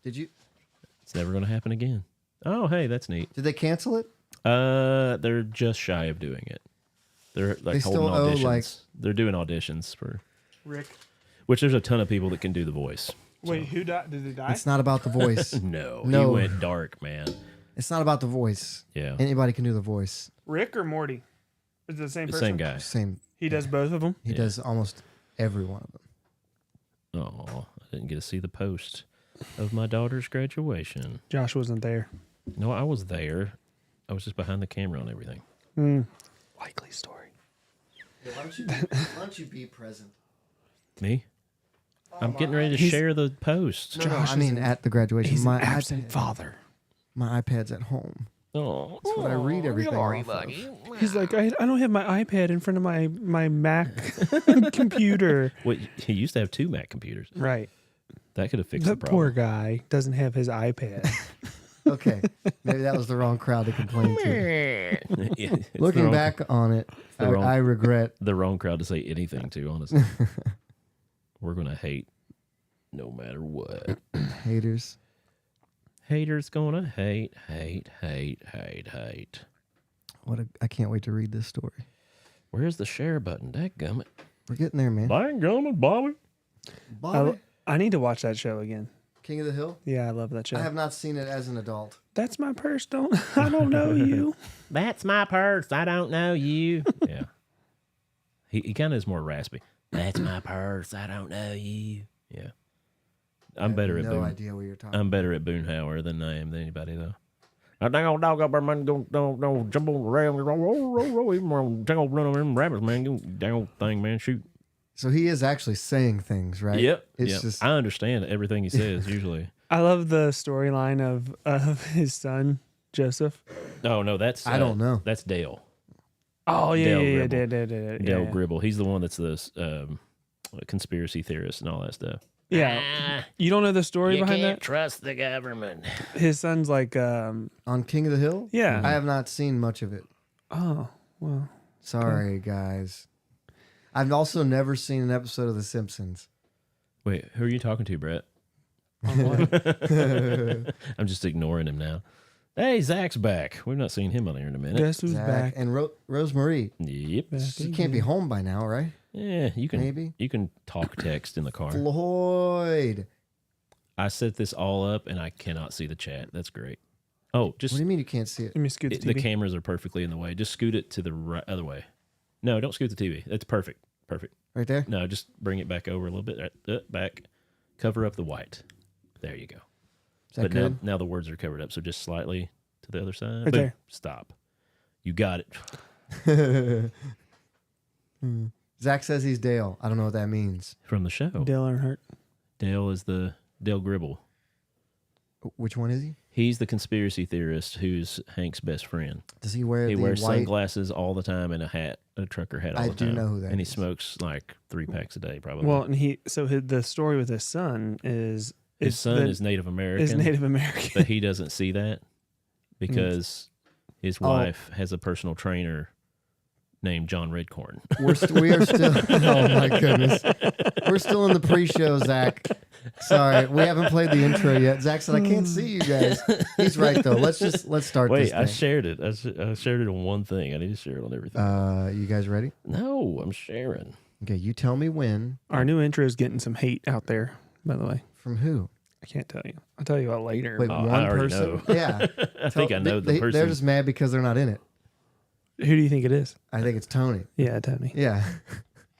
Did you? It's never going to happen again. Oh, hey, that's neat. Did they cancel it? They're just shy of doing it. They're like They holding still owe, auditions. like- They're doing auditions for Rick. which there's a ton of people that can do the voice. Wait, who died? Did they die? It's not about the voice. No, he No. went dark, man. It's not about the voice. Yeah, Anybody can do the voice. Rick or Morty? Is it the same the person? same guy. Same. He does both of them? He Yeah. does almost every one of them. Oh, I didn't get to see the post of my daughter's graduation. Josh wasn't there. No, I was there. I was just behind the camera on everything. Likely story. Yeah, why don't you be present? Me? I'm getting ready to He's- share the post. No, I mean at the graduation. He's my an absent iPad, father. my iPad's at home. Oh, That's what I read everything off of. He's like, I don't have my iPad in front of my Mac computer. wait, he used to have 2 Mac computers. Right. That could have fixed the That poor problem. guy doesn't have his iPad. Okay, maybe that was the wrong crowd to complain to. Yeah, it's the Looking wrong- back on it, the wrong- I regret. the wrong crowd to say anything to, honestly. We're going to hate no matter what. Haters. Haters gonna hate. I can't wait to read this story. Where's the share button? Dadgummit. We're getting there, man. Dadgummit, Bobby. Bobby, I need to watch that show again. King of the Hill. Yeah, I love that show. I have not seen it as an adult. That's my purse. I don't know you. That's my purse. I don't know you. Yeah. He kind of is more raspy. That's my purse. I don't know you. Yeah. I'm better at no Boone. idea what you're talking. I'm better at Boonhauer than I am than anybody though. That dang old dog up there, man, don't jump on the rail, roll, even dang old run over them rabbits, man, go dang old thing, man, shoot. So he is actually saying things, right? Yep. It's Yep. just I understand everything he says usually. I love the storyline of his son, Joseph. Oh no, that's I don't know. That's Dale. Oh, yeah, Dale yeah, Gribble. yeah. Dale Gribble. He's the one that's the conspiracy theorist and all that stuff. Yeah. You don't know the story behind that? Trust the government. His son's like, on King of the Hill. yeah. I have not seen much of it. Oh, well. Sorry, guys. I've also never seen an episode of The Simpsons. Wait, who are you talking to, Brett? I'm just ignoring him now. Hey, Zach's back. We've not seen him on here in a minute. Guess who's Zach back? and Rosemarie. Yep. Back She can't be home by now, right? Yeah, you can. Maybe. You can talk text in the car. Floyd. I set this all up and I cannot see the chat. That's great. Oh, just What do you mean you can't see it? Let me scoot the the TV. cameras are perfectly in the way. Just scoot it to the other way. No, don't scoot the TV. That's perfect. Perfect. Right there? No, just bring it back over a little bit. Back. Cover up the white. There you go. Is that But good? now the words are covered up, so just slightly to the other side. Right there. Stop. You got it. Zach says he's Dale. I don't know what that means. From the show. Dale Earnhardt. Dale is the Dale Gribble. Which one is he? He's the conspiracy theorist who's Hank's best friend. Does he wear He the wears white? sunglasses all the time and a hat, a trucker hat all I the do time. know who that And he is. smokes like 3 packs a day, probably. Well, and the story with his son is his son is Native American. is Native American. But he doesn't see that because his Oh. wife has a personal trainer named John Redcorn. We are still. Oh my goodness, we're still in the pre-show, Zach. Sorry, we haven't played the intro yet. Zach said, "I can't see you guys." He's right though. Let's start. Wait, this I thing. shared it. I shared it on one thing. I need to share it on everything. You guys ready? No, I'm sharing. Okay, you tell me when. Our new intro is getting some hate out there, by the way. From who? I can't tell you. I'll tell you about later. Wait, I one already person? know. Yeah, I think I know the They're person. just mad because they're not in it. Who do you think it is? I think it's Tony. Yeah, Tony. Yeah.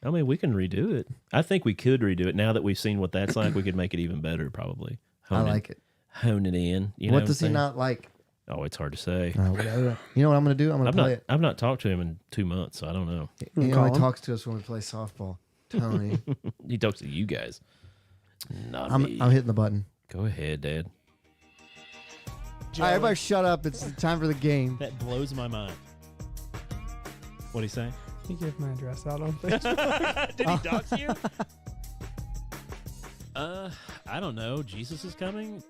I mean, we can redo it. I think we could redo it. Now that we've seen what that's like, we could make it even better, probably. I like it. Hone it in. You know What does I'm he saying? not like? Oh, it's hard to say. Whatever. You know what I'm going to do? I'm going to play it. I've not talked to him in 2 months, so I don't know. He Call only him. talks to us when we play softball. Tony. He talks to you guys, not I'm me. hitting the button. Go ahead, Dad. All right, everybody shut up. It's time for the game. That blows my mind. What'd he say? He gave my address out on Facebook. Did he dox you? I don't know. Jesus is coming.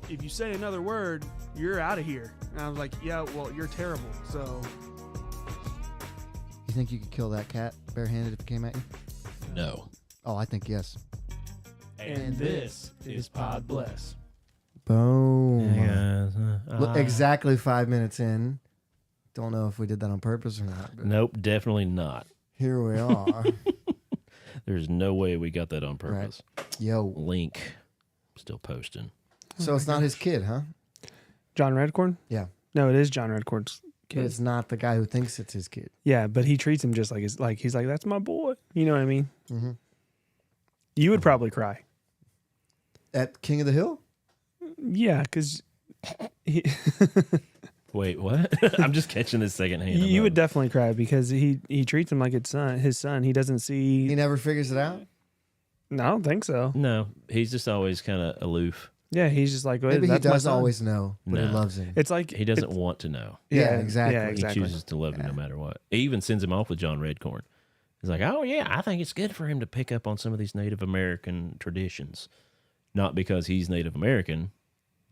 If you say another word, you're out of here. And I was like, yeah, well, you're terrible. So You think you could kill that cat barehanded if it came at you? No. Oh, I think yes. And this is Podbless. Boom. Yeah. Look, exactly 5 minutes in. Don't know if we did that on purpose or not. But Nope, definitely not. here we are. There's no way we got that on purpose. Yo. Link still posting. So it's not his kid, huh? John Redcorn? Yeah. No, it is John Redcorn's But kid. it's not the guy who thinks it's his kid. Yeah, but he treats him just like he's like, that's my boy. You know what I mean? Mm-hmm. You would probably cry. At King of the Hill? Yeah, because Wait, what? I'm just catching this secondhand. you would definitely cry because he treats him like it's his son. He doesn't see. He never figures it out? No, I don't think so. No, he's just always kind of aloof. Yeah, he's just like, Maybe he that's my does son. always know, but he No. loves him. It's like He doesn't want to know. Yeah, exactly. Yeah, He exactly. He chooses to love you no matter what. He even sends him off with John Redcorn. He's like, oh, yeah, I think it's good for him to pick up on some of these Native American traditions. Not because he's Native American,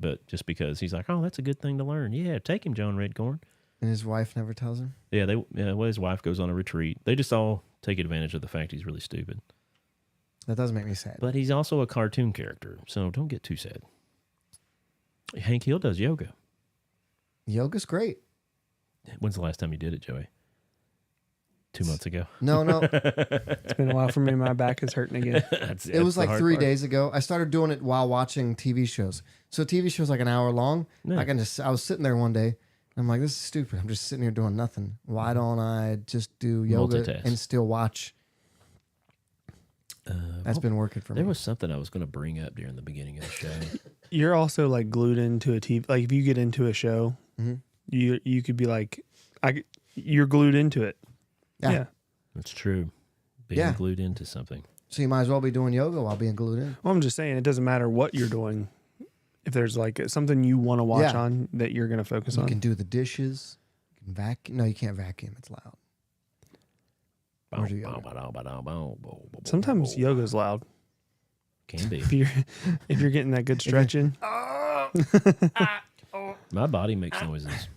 but just because he's like, oh, that's a good thing to learn. Yeah, take him, John Redcorn. And his wife never tells him? Yeah, well, his wife goes on a retreat. They just all take advantage of the fact he's really stupid. That does make me sad. But he's also a cartoon character, so don't get too sad. Hank Hill does yoga. Yoga's great. When's the last time you did it, Joey? 2 months ago. No. it's been a while for me. My back is hurting again. It was like 3 days ago. I started doing it while watching TV shows. So TV shows like an hour long. Yeah. I was sitting there one day. And I'm like, this is stupid. I'm just sitting here doing nothing. Why don't I just do yoga Multitask. and still watch? That's been working for me. There was something I was going to bring up during the beginning of the show. You're also like glued into a TV. Like if you get into a show, you could be like, you're glued into it. Yeah. That's true. Being glued into something. So you might as well be doing yoga while being glued in. Well, I'm just saying it doesn't matter what you're doing. If there's like something you want to watch on that you're going to focus You on. can do the dishes. You can vacuum. No, you can't vacuum. It's loud. Or do yoga. Sometimes yoga's loud. Can be. If you're getting that good stretching. My body makes noises.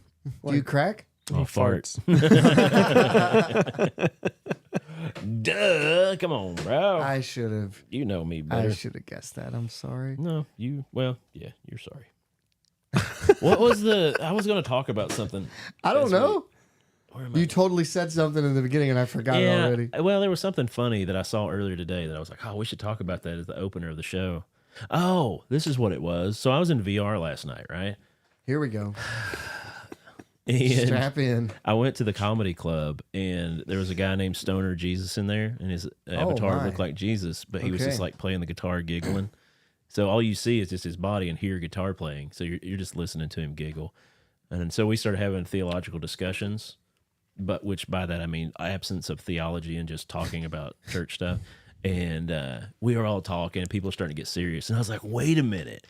Do you crack? Oh, farts. Duh. Come on, bro. I should have. You know me better. I should have guessed that. I'm sorry. No, you're sorry. What was I was going to talk about something. I don't know. Where am You totally said something in the beginning and I forgot it already. Well, there was something funny that I saw earlier today that I was like, oh, we should talk about that as the opener of the show. Oh, this is what it was. So I was in VR last night, right? Here we go. And Strap in. I went to the comedy club, and there was a guy named Stoner Jesus in there, and his avatar my. looked like Jesus, but he was Okay. just like playing the guitar, giggling. So all you see is just his body and hear guitar playing. So you're just listening to him giggle. And so we started having theological discussions, but which by that I mean absence of theology and just talking about church stuff. And we were all talking, and people were starting to get serious. And I was like, wait a minute,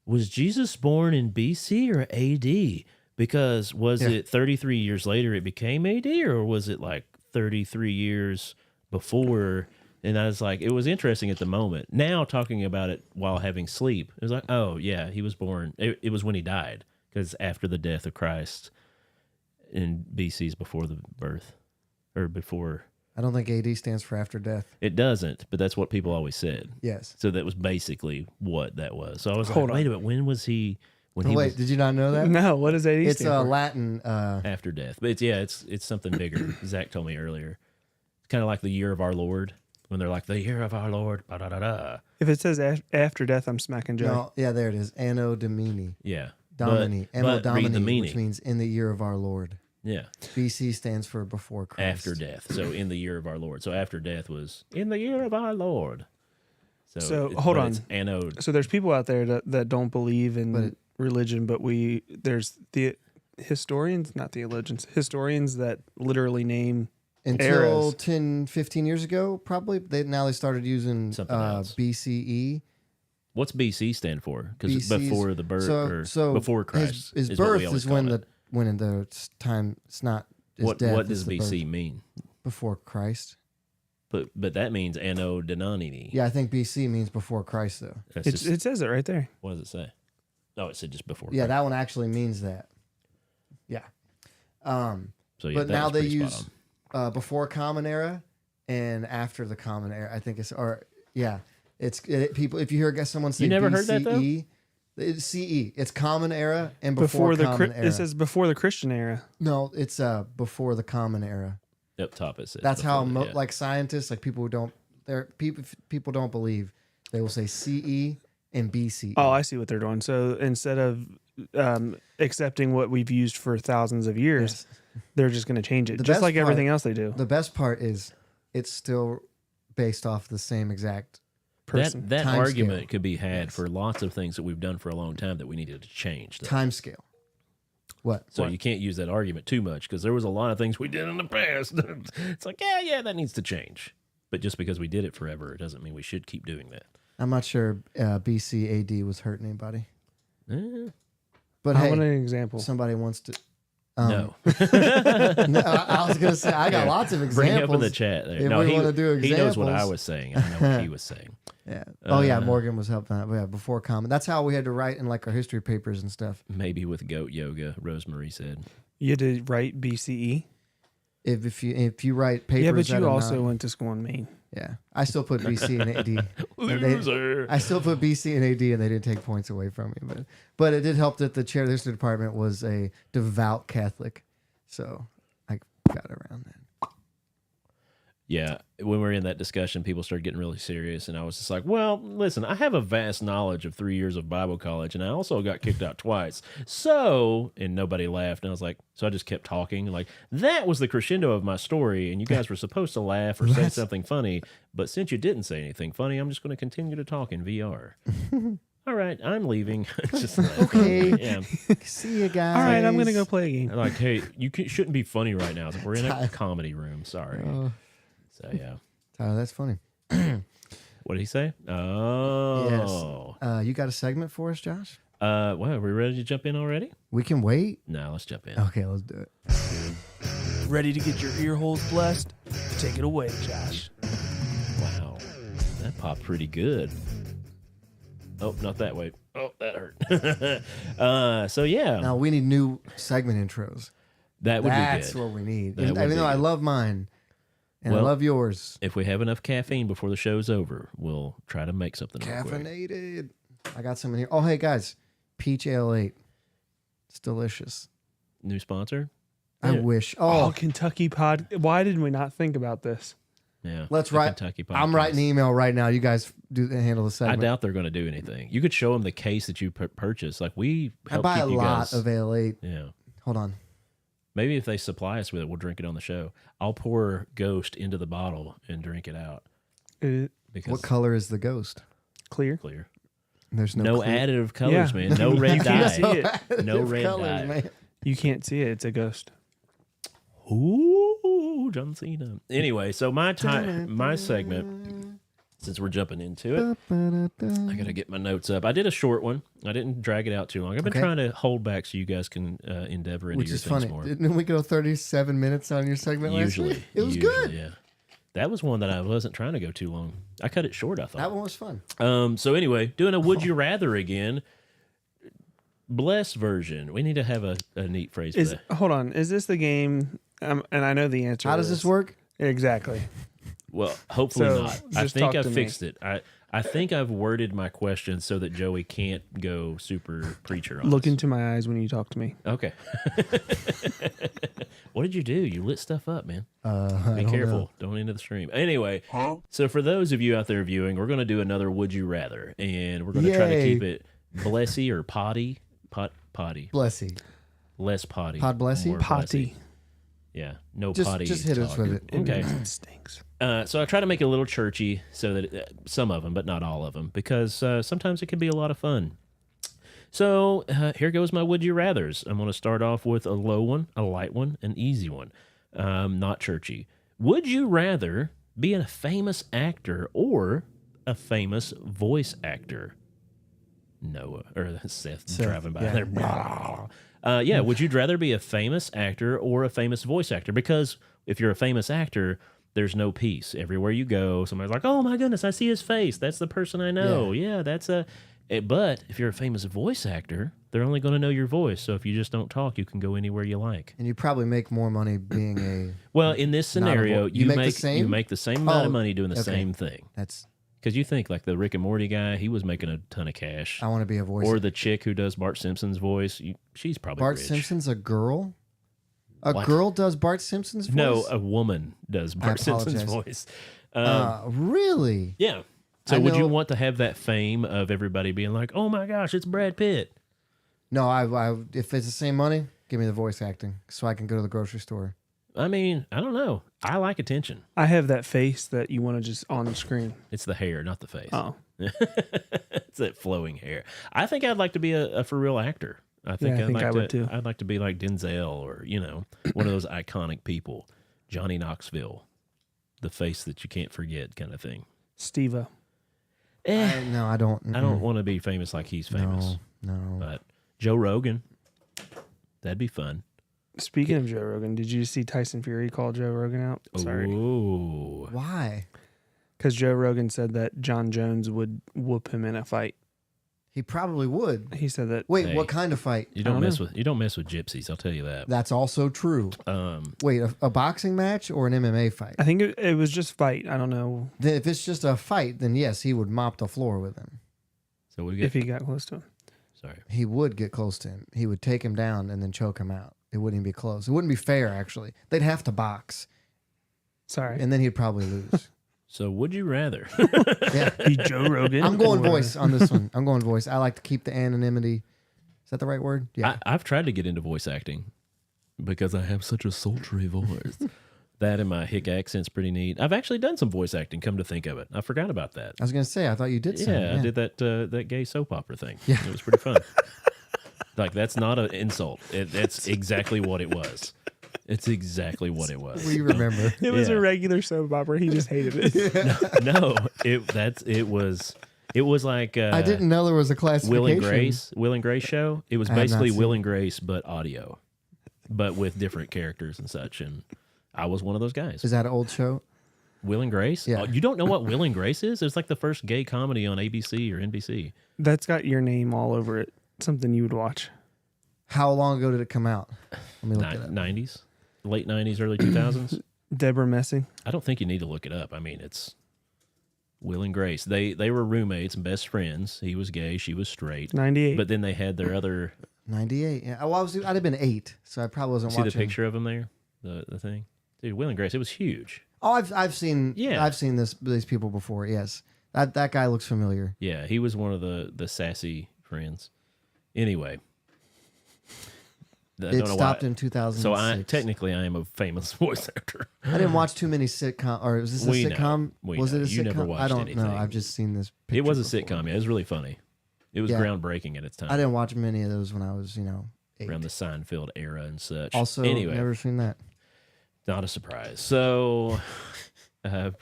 was Jesus born in BC or AD? Because was it 33 years later it became AD, or was it like 33 years before? And I was like, it was interesting at the moment. Now talking about it while having sleep, it was like, oh yeah, he was born. It was when he died, because after the death of Christ in BC's before the birth, or before. I don't think AD stands for after death. It doesn't, but that's what people always said. Yes. So that was basically what that was. So I was Hold like, on. wait a minute, when was he? When he Wait, was did you not know that? No, what does AD It's stand for? Latin. after death. But it's something bigger. Zach told me earlier. It's kind of like the year of our Lord, when they're like, the year of our Lord, ba-da-da-da. If it says after death, I'm smacking Joe. No, yeah, there it is. Anno Domini. Yeah. Domini. Anno but read the Domini, meaning. which means in the year of our Lord. Yeah. BC stands for before Christ. After death. So in the year of our Lord. So after death was in the year of our Lord. So, hold on. It's anno. So there's people out there that don't believe in religion, but there's the historians, not theologians, historians that literally name Until eras. 10, 15 years ago, probably. Now they started using Something else. BCE. What's BC stand for? Because BC's before the birth, so or before Christ. His is what we birth always is when call it. when in the time it's not. His What death does is the BC birth. mean? Before Christ. But that means anno domini. Yeah, I think BC means before Christ, though. That's It just, says it right there. what does it say? Oh, it said just before. Yeah, Christ. that one actually means that. Yeah. So yeah, But that now was they pretty use spot before Common Era and after the Common Era. I think it's People. If you hear someone say You never BCE, heard that, though? It's CE. It's Common Era and before Common Era. It says before the Christian era. No, it's before the Common Era. Up top it says. That's how before, yeah. like scientists, like people who don't, people don't believe, they will say CE and BCE. Oh, I see what they're doing. So instead of accepting what we've used for thousands of years, they're just going to change it, just like everything else they do. The best part is it's still based off the same exact person. That Time argument scale. could be had for lots of things that we've done for a long time that we needed to change. Though. time scale. What? So you can't use that argument too much because there was a lot of things we did in the past. It's like, yeah, that needs to change. But just because we did it forever, it doesn't mean we should keep doing that. I'm not sure BC AD was hurting anybody. But I hey, want an example. somebody wants to. No. No, I was gonna say I got lots of examples. Bring up in the chat there. If No, we wanna do he knows what I examples. was saying. I know what he was saying. Yeah. Oh yeah, Morgan was helping out. Yeah, before Common. That's how we had to write in like our history papers and stuff. Maybe with goat yoga, Rosemary said. You had to write BCE. If you write papers, Yeah, but that you are also not- went to school in Maine. yeah. I still put BC and AD. Loser. I still put BC and AD, and they didn't take points away from me. But it did help that the chair of the history department was a devout Catholic, so I got around that. Yeah, when we were in that discussion, people started getting really serious, and I was just like, well, listen, I have a vast knowledge of 3 years of Bible college, and I also got kicked out twice. So, and nobody laughed, and I was like, so I just kept talking. Like, that was the crescendo of my story, and you guys were supposed to laugh or say something funny, but since you didn't say anything funny, I'm just going to continue to talk in VR. All right, I'm leaving. Just Okay. Yeah. See you guys. All right, I'm going to go play a game. I'm like, hey, shouldn't be funny right now. We're in a comedy room. Sorry. So, yeah. Tyler, that's funny. What did he say? Oh. Yes. You got a segment for us, Josh? Well, are we ready to jump in already? We can wait. No, let's jump in. Okay, let's do it. Ready to get your ear holes blessed? Take it away, Josh. Wow. That popped pretty good. Oh, not that way. Oh, that hurt. So, yeah. Now we need new segment intros. That would be good. That's what we need. That would Even be though I good. love mine and I Well, love yours. If we have enough caffeine before the show's over, we'll try to make something real quick. Caffeinated. I got some in here. Oh, hey, guys. Peach Ale 8. It's delicious. New sponsor? I Yeah. wish. Oh, Oh, Kentucky pod. Why did we not think about this? Yeah. let's the write. Kentucky I'm podcast. writing an email right now. You guys handle the I segment. doubt they're going to do anything. You could show them the case that you purchased. Like, we I help buy keep a you lot guys. of Ale 8. Yeah. Hold on. Maybe if they supply us with it, we'll drink it on the show. I'll pour Ghost into the bottle and drink it out. Because What color is the ghost? Clear. clear. There's No clue. additive colors, Yeah. man. No red You can't see dye. it. No Additive red colors, dye. man. You can't see it. It's a ghost. Ooh, John Cena. Anyway, so my segment, since we're jumping into it, I got to get my notes up. I did a short one. I didn't drag it out too long. I've been Okay. trying to hold back so you guys can endeavor into Which your is things funny. more. Didn't we go 37 minutes on your segment last Usually. week? It was usually, good. Yeah. That was one that I wasn't trying to go too long. I cut it short, I thought. That one was fun. So anyway, doing a would you rather again. Bless version. We need to have a neat phrase for that. Hold on. Is this the game? And I know the answer. How to does this work? Exactly. Well, hopefully So, not. I just think talk I to me. fixed it. I think I've worded my question so that Joey can't go super preacher on Look us. into my eyes when you talk to me. Okay. What did you do? You lit stuff up, man. I Be don't careful. know. Don't enter the stream. Anyway, so for those of you out there viewing, we're going to do another Would You Rather, and we're going to try to Yay. keep it blessy or potty. Potty. Blessy. Less potty. Pod blessy? more Potty. blessy. Yeah. No Just- potty. just hit us talk. with it. Okay. It stinks. So I try to make it a little churchy so that some of them, but not all of them, because sometimes it can be a lot of fun. So here goes my would you rathers. I'm going to start off with a low one, a light one, an easy one, not churchy. Would you rather be a famous actor or a famous voice actor? Noah or Seth driving by yeah. there. Yeah, would you rather be a famous actor or a famous voice actor? Because if you're a famous actor, there's no peace. Everywhere you go, somebody's like, "Oh my goodness, I see his face. That's the person I know." Yeah, that's a. But if you're a famous voice actor, they're only going to know your voice. So if you just don't talk, you can go anywhere you like. And you probably make more money being a. Well, in this Not a scenario, vo- you make the you same? make the same amount of Oh, money doing the okay. same thing. That's Because you think like the Rick and Morty guy, he was making a ton of cash. I want to be a voice. Or the chick who does Bart Simpson's voice, she's probably Bart rich. Simpson's a girl? A What? girl does Bart Simpson's voice? No, a woman does Bart Simpson's voice. Really? Yeah. So would you want to have that fame of everybody being like, oh my gosh, it's Brad Pitt? No, I if it's the same money, give me the voice acting so I can go to the grocery store. I mean, I don't know. I like attention. I have that face that you want to just on the screen. It's the hair, not the face. Oh. It's that flowing hair. I think I'd like to be a for real actor. I think I would too. I'd like to be like Denzel or, one of those iconic people. Johnny Knoxville. The face that you can't forget kind of thing. Steve-O. No, I don't. I don't want to be famous like he's famous. No. But Joe Rogan, that'd be fun. Speaking of Joe Rogan, did you see Tyson Fury call Joe Rogan out? Sorry. Ooh. Why? Because Joe Rogan said that John Jones would whoop him in a fight. He probably would. He said that. Wait, Hey, what kind of fight? You don't mess with gypsies, I'll tell you that. That's also true. Wait, a boxing match or an MMA fight? I think it was just fight. I don't know If it's just a fight, then yes, he would mop the floor with him. So we if he got close to him. Sorry. He would get close to him. He would take him down and then choke him out. It wouldn't even be close. It wouldn't be fair, actually. They'd have to box, Sorry. and then he'd probably lose. So would you rather? Yeah, Be Joe Rogan. I'm going or- voice on this one. I'm going voice. I like to keep the anonymity. Is that the right word? Yeah. I've tried to get into voice acting because I have such a sultry voice. That and my hick accent's pretty neat. I've actually done some voice acting, come to think of it. I forgot about that. I was going to say, I thought you did some. Yeah, I did that gay soap opera thing. Yeah. It was pretty fun. Like, that's not an insult. That's exactly what it was. It's exactly what it was. We remember. It was Yeah. a regular soap opera. He just hated it. No, it was like I didn't know there was a classification. Will and Grace show. It was I have not basically seen Will and Grace but audio, but with different characters and such. And I was one of those guys. Is that an old show? Will and Grace? Yeah. Oh, you don't know what Will and Grace is? It's like the first gay comedy on ABC or NBC. That's got your name all over it. Something you would watch. How long ago did it come out? Let me look it up. 90s, late 90s, early 2000s. Deborah Messing. I don't think you need to look it up. I mean, it's Will and Grace. They were roommates and best friends. He was gay, she was straight. 98. But then they had their other. 98. Yeah. Oh, I'd have been 8, so I probably wasn't See watching. the picture of him there, the thing. Dude, Will and Grace. It was huge. Oh, I've seen. Yeah. I've seen these people before. Yes, that guy looks familiar. Yeah, he was one of the sassy friends. Anyway, I don't It know stopped why. in 2006. So I am a famous voice actor. I didn't watch too many sitcom. Or was this a We know. sitcom? We Was know. it a You sitcom? never I watched don't anything. know. I've just seen this. It was a picture before. sitcom. Yeah, it was really funny. It was Yeah. groundbreaking at its time. I didn't watch many of those when I was 8. Around the Seinfeld era and such. Also, anyway, never seen that. not a surprise. So,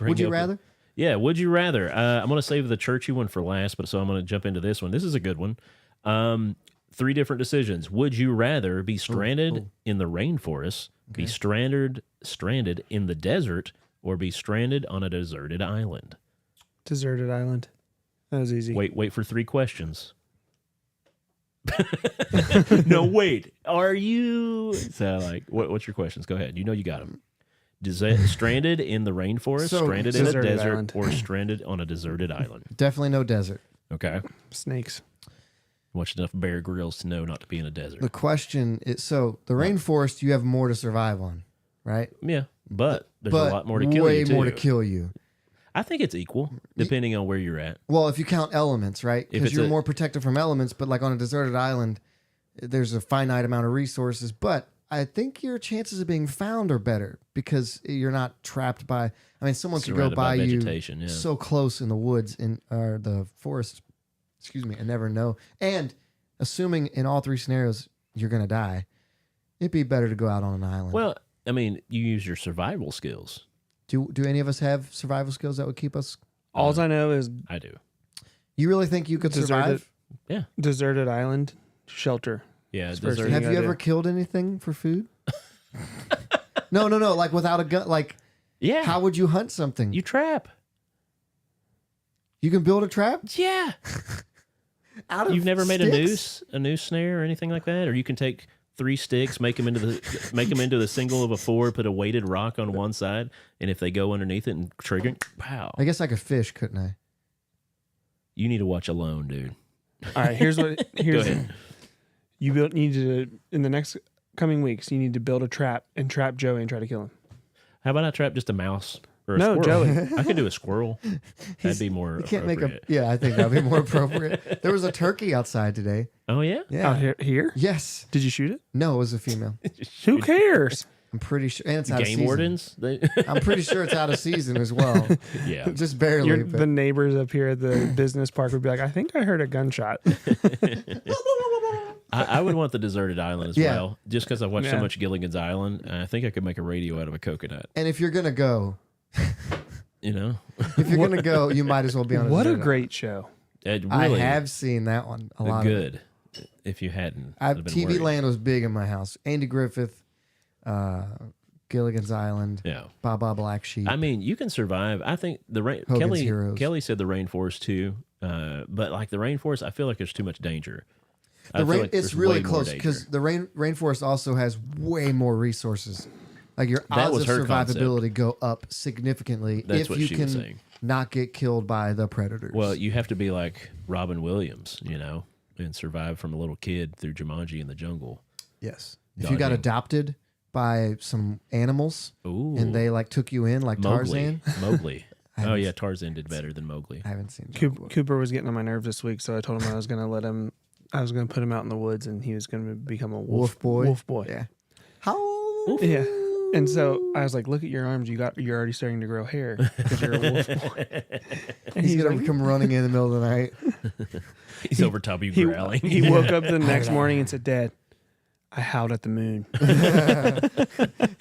Would you rather? Yeah, would you rather? I'm going to save the churchy one for last, but so I'm going to jump into this one. This is a good one. 3 different decisions. Would you rather be stranded in the rainforest, be stranded in the desert, or be stranded on a deserted island? Deserted Island. That was easy. Wait for 3 questions. No, wait. Are you? So, like, what's your questions? Go ahead. You know you got them. Stranded in the rainforest, So, stranded in a deserted desert, island. or stranded on a deserted island. Definitely no desert. Okay. Snakes. Watched enough Bear Grylls to know not to be in a desert. The question is: so the rainforest, you have more to survive on, right? Yeah, but there's But a lot more to kill way you, too. more to kill you. I think it's equal, depending on where you're at. Well, if you count elements, right? If Because it's you're a- more protected from elements, but like on a deserted island, there's a finite amount of resources. But I think your chances of being found are better because you're not trapped by. I mean, someone could go Surrounded by by you vegetation, yeah. so close in the woods or the forest, and never know. And assuming in all 3 scenarios you're gonna die, it'd be better to go out on an island. Well, I mean, you use your survival skills. do any of us have survival skills that would keep us? All I know is I do. You really think you could Deserted. survive? Yeah. Deserted Island shelter. Yeah. It's first Desert, Have thing you I ever do. killed anything for food? No. Like without a gun. Like, yeah. how would you hunt something? You trap. You can build a trap Yeah. out of You've never made sticks? a noose snare or anything like that? Or you can take 3 sticks, make them into the single of a 4, put a weighted rock on one side, and if they go underneath it and trigger, pow. I guess I could fish, couldn't I? You need to watch Alone, dude. All right, here's Go ahead. you need to in the next coming weeks. You need to build a trap and trap Joey and try to kill him. How about I trap just a mouse or a No, squirrel? Joey. I could do a squirrel. That'd be more You can't make appropriate. a. Yeah, I think that'd be more appropriate. There was a turkey outside today. Oh, yeah? Yeah. Out here? Yes. Did you shoot it? No, it was a female. Who cares? I'm pretty sure. And it's out of Game season. wardens? They, I'm pretty sure it's out of season as well. yeah. Just barely. But The neighbors up here at the business park would be like, I think I heard a gunshot. I would want the deserted island as Yeah. well, just because I watched so Yeah. much Gilligan's Island. And I think I could make a radio out of a coconut. and if you're gonna go, You know? if you're gonna go, you might as well be on. What a desert great show. It island. really I have seen that one a lot. Of it. good. If you hadn't. I'd have been TV worried. Land was big in my house. Andy Griffith, Gilligan's Island, Yeah. Baba Black Sheep. I mean, you can survive. I think the Hogan's Heroes. Kelly said the rainforest too, but like the rainforest, I feel like there's too much danger. I the feel rain, like it's there's really way more close danger. because the rainforest also has way more resources. Like your That odds was of her survivability go up significantly That's if what you she was can saying. not get killed by the predators. Well, you have to be like Robin Williams, you know, and survive from a little kid through Jumanji in the jungle. yes. If you got dodging. adopted by some animals Ooh, and they like took you in like Mowgli. Tarzan, Mowgli. I Oh haven't yeah, Tarzan did better than Mowgli. I haven't seen Jungle Book. Cooper was getting on my nerves this week, so I told him I was going to let him. I was going to put him out in the woods, and he was going to become a Wolf boy. Wolf boy. Yeah. How? Yeah. And so I was like, "Look at your arms. You're already starting to grow hair because you're a wolf boy." And He's gonna like, come running in the middle of the night. He's over top of you growling. he woke up the next morning and said, "Dad, I howled at the moon."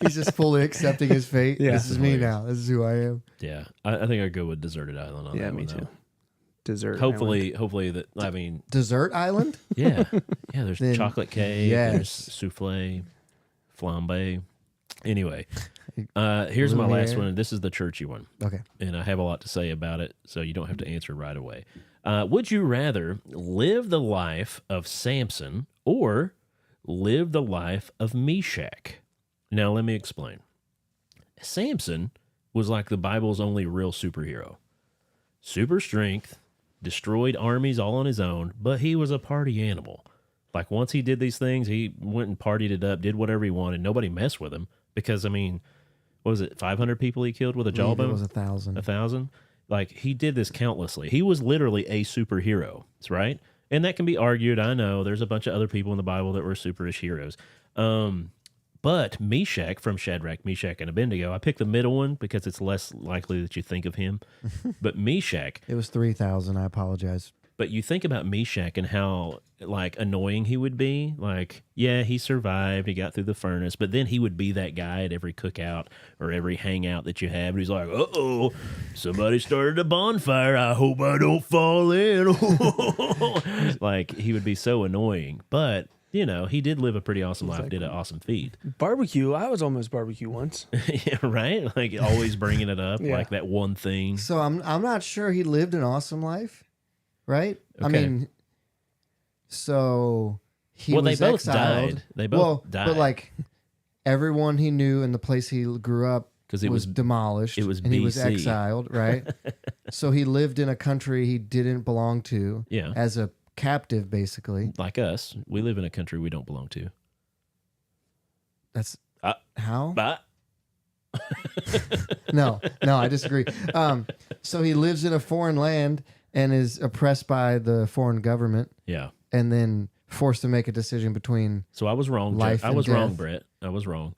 He's just fully accepting his fate. Yeah. This is me now. This is who I am. Yeah, I think I'd go with Deserted Island on Yeah, that me one, too. though. Dessert. Hopefully that. I mean, Desert Island? yeah, yeah. There's Then- chocolate cake. yes. There's souffle, flambe. Anyway, here's my last Lumiere. one. And this is the churchy one, Okay. and I have a lot to say about it, so you don't have to answer right away. Would you rather live the life of Samson or live the life of Meshach? Now, let me explain. Samson was like the Bible's only real superhero. Super strength, destroyed armies all on his own, but he was a party animal. Like once he did these things, he went and partied it up, did whatever he wanted. Nobody messed with him because, I mean, what was it, 500 people he killed with a It jawbone? was 1,000. 1,000? Like he did this countlessly. He was literally a superhero, right? And that can be argued. I know there's a bunch of other people in the Bible that were superish heroes. But Meshach from Shadrach, Meshach, and Abednego, I picked the middle one because it's less likely that you think of him. But Meshach, It was 3,000. I apologize. but you think about Meshach and how like annoying he would be. Like, yeah, he survived, he got through the furnace, but then he would be that guy at every cookout or every hangout that you have. And he's like, "Uh-oh, somebody started a bonfire. I hope I don't fall in." Like he would be so annoying, but you know, he did live a pretty awesome life, did an awesome feat. Barbecue. I was almost barbecue once. Yeah, right? Like always bringing it up, Yeah. like that one thing. So I'm not sure he lived an awesome life, right? I Okay. mean, so he Well, they was both exiled. died. They both died. But like everyone he knew in the place he grew up 'Cause it was was- demolished. it was and he was BC. exiled, right? So he lived in a country he didn't belong to. Yeah. As a captive, basically. Like us, we live in a country we don't belong to. That's Uh, how? But No, I disagree. So he lives in a foreign land and is oppressed by the foreign government, yeah. and then forced to make a decision between. So I was wrong. Life I and was wrong, death. Brett. I was wrong.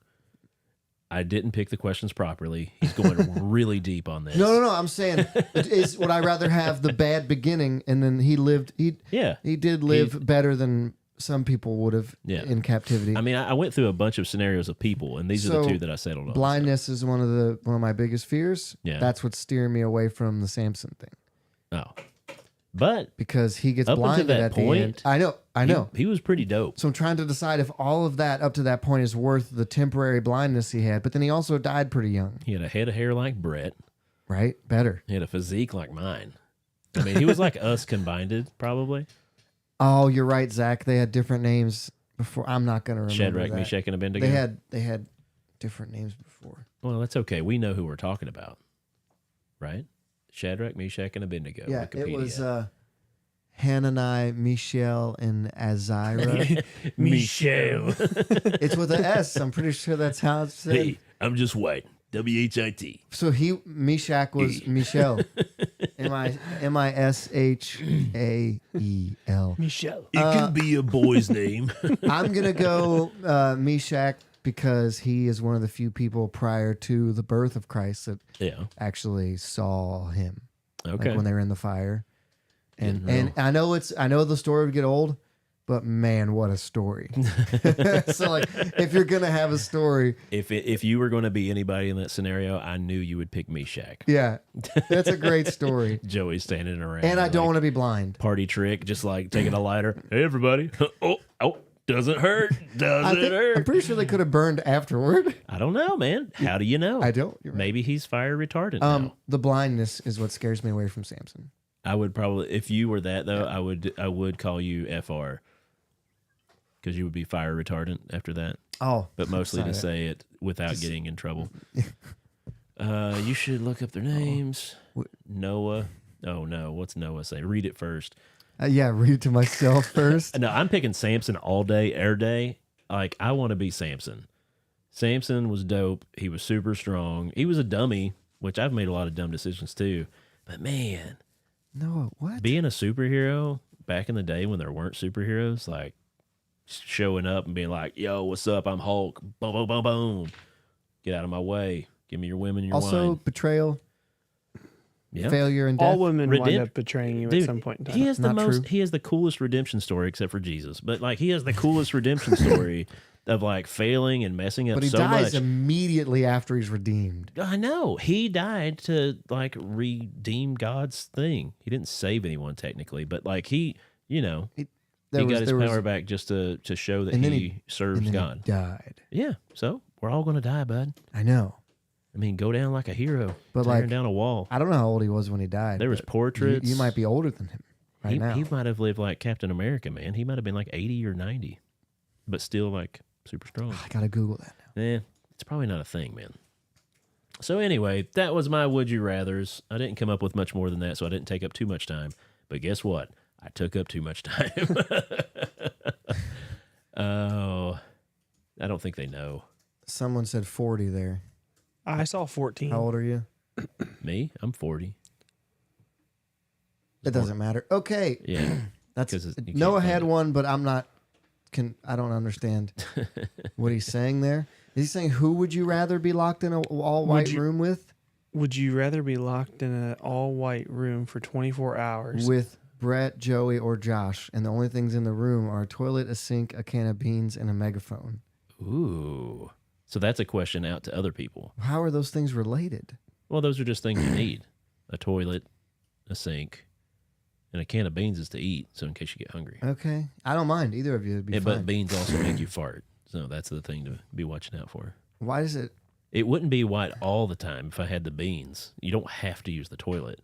I didn't pick the questions properly. He's going really deep on this. No. I'm saying, would I rather have the bad beginning and then he lived? Yeah. He did live better than some people would have Yeah. in captivity. I mean, I went through a bunch of scenarios of people, and these are the So, two that I settled on. Blindness is one of my biggest fears. Yeah. That's what's steering me away from the Samson thing Oh. But because he gets Up until blinded that at point, the end. I know. he was pretty dope. So I'm trying to decide if all of that up to that point is worth the temporary blindness he had. But then he also died pretty young, He had a head of hair like Brett. right? Better. He had a physique like mine. I mean, he was like us combined, probably. Oh, you're right, Zach. They had different names before. I'm not going to remember Shadrach, that. Meshach, and Abednego. They had different names before. Well, that's okay. We know who we're talking about, right? Shadrach, Meshach, and Abednego. Yeah, Wikipedia. it was Hanani, Mishael, and Azira. Michelle. It's with an S. I'm pretty sure that's how it's said. Hey, I'm just white. WHIT. So Meshach was Michelle. Mishael. Michelle. It can be a boy's name. I'm gonna go Meshach because he is one of the few people prior to the birth of Christ that Yeah. actually saw him. Okay. Like when they were in the fire. And Getting I know the story would get old, but man, what a story. So like if you're gonna have a story, If you were going to be anybody in that scenario, I knew you would pick Meshach. yeah, that's a great story. Joey standing around. And I don't like, want to be blind. party trick, just like taking a lighter. Hey, everybody. Oh, doesn't hurt. Doesn't hurt. I'm pretty sure they could have burned afterward. I don't know, man. How do you know? I don't. You're right. Maybe he's fire retardant now. The blindness is what scares me away from Samson. I would probably, if you were that though, I would call you FR because you would be fire retardant after that. Oh, But mostly to sorry. say it without getting in trouble. You should look up their names. Noah. Oh no, what's Noah say? Read it first. Yeah, read it to myself first. No, I'm picking Samson all day, air day. Like I want to be Samson. Samson was dope. He was super strong. He was a dummy, which I've made a lot of dumb decisions too. But man, No, what? being a superhero back in the day when there weren't superheroes, like showing up and being like, "Yo, what's up? I'm Hulk." Boom, boom, boom, boom. Get out of my way. Give me your women, your Also, wine. betrayal, Yeah. failure, and death. All women wind Redemp- up betraying you Dude, at some point in time. he has the Not most. true. He has the coolest redemption story, except for Jesus. But like, he has the coolest redemption story of like failing and messing up But he so dies much. immediately after he's redeemed. I know he died to like redeem God's thing. He didn't save anyone technically, but like he got his power back just to show that And then he serves and then God. he died. Yeah, so we're all gonna die, bud. I know. I mean, go down like a hero, But, tearing like, down a wall. I don't know how old he was when he died. There was but portraits. You might be older than him right now. He might have lived like Captain America, man. He might have been like 80 or 90, but still like super strong. I gotta Google that now. It's probably not a thing, man. So anyway, that was my would you rathers. I didn't come up with much more than that, so I didn't take up too much time. But guess what? I took up too much time. Oh, I don't think they know. Someone said 40 there. I saw 14. How old are you? Me? I'm 40. It doesn't matter. Okay. Yeah. That's 'Cause you can't Noah find had it. one, but I don't understand what he's saying there. Is he saying who would you rather be locked in a all white room with? Would you rather be locked in an all-white room for 24 hours? With Brett, Joey, or Josh, and the only things in the room are a toilet, a sink, a can of beans, and a megaphone. Ooh. So that's a question out to other people. How are those things related? Well, those are just things you need. A toilet, a sink, and a can of beans is to eat, so in case you get hungry. Okay, I don't mind either of you. It'd be fine. But beans also make you fart. So that's the thing to be watching out for. Why does it? It wouldn't be white all the time if I had the beans. You don't have to use the toilet.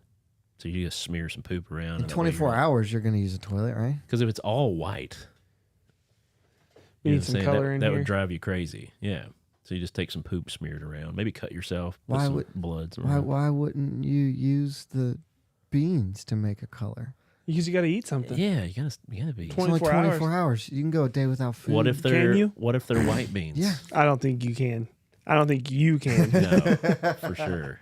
So you just smear some poop around. In 24 hours, you're going to use a toilet, right? Because if it's all white, We you know need what I'm some saying? color that, in that here. would drive you crazy. Yeah. So you just take some poop smeared around. Maybe cut yourself. Put Why some would- blood. Why wouldn't you use the beans to make a color? Because you got to eat something. Yeah, you gotta be. It's only 24 24 hours. You can go a day without food. What if they're you? What if they're white beans? Yeah. I don't think you can. I don't think you can. No, for sure.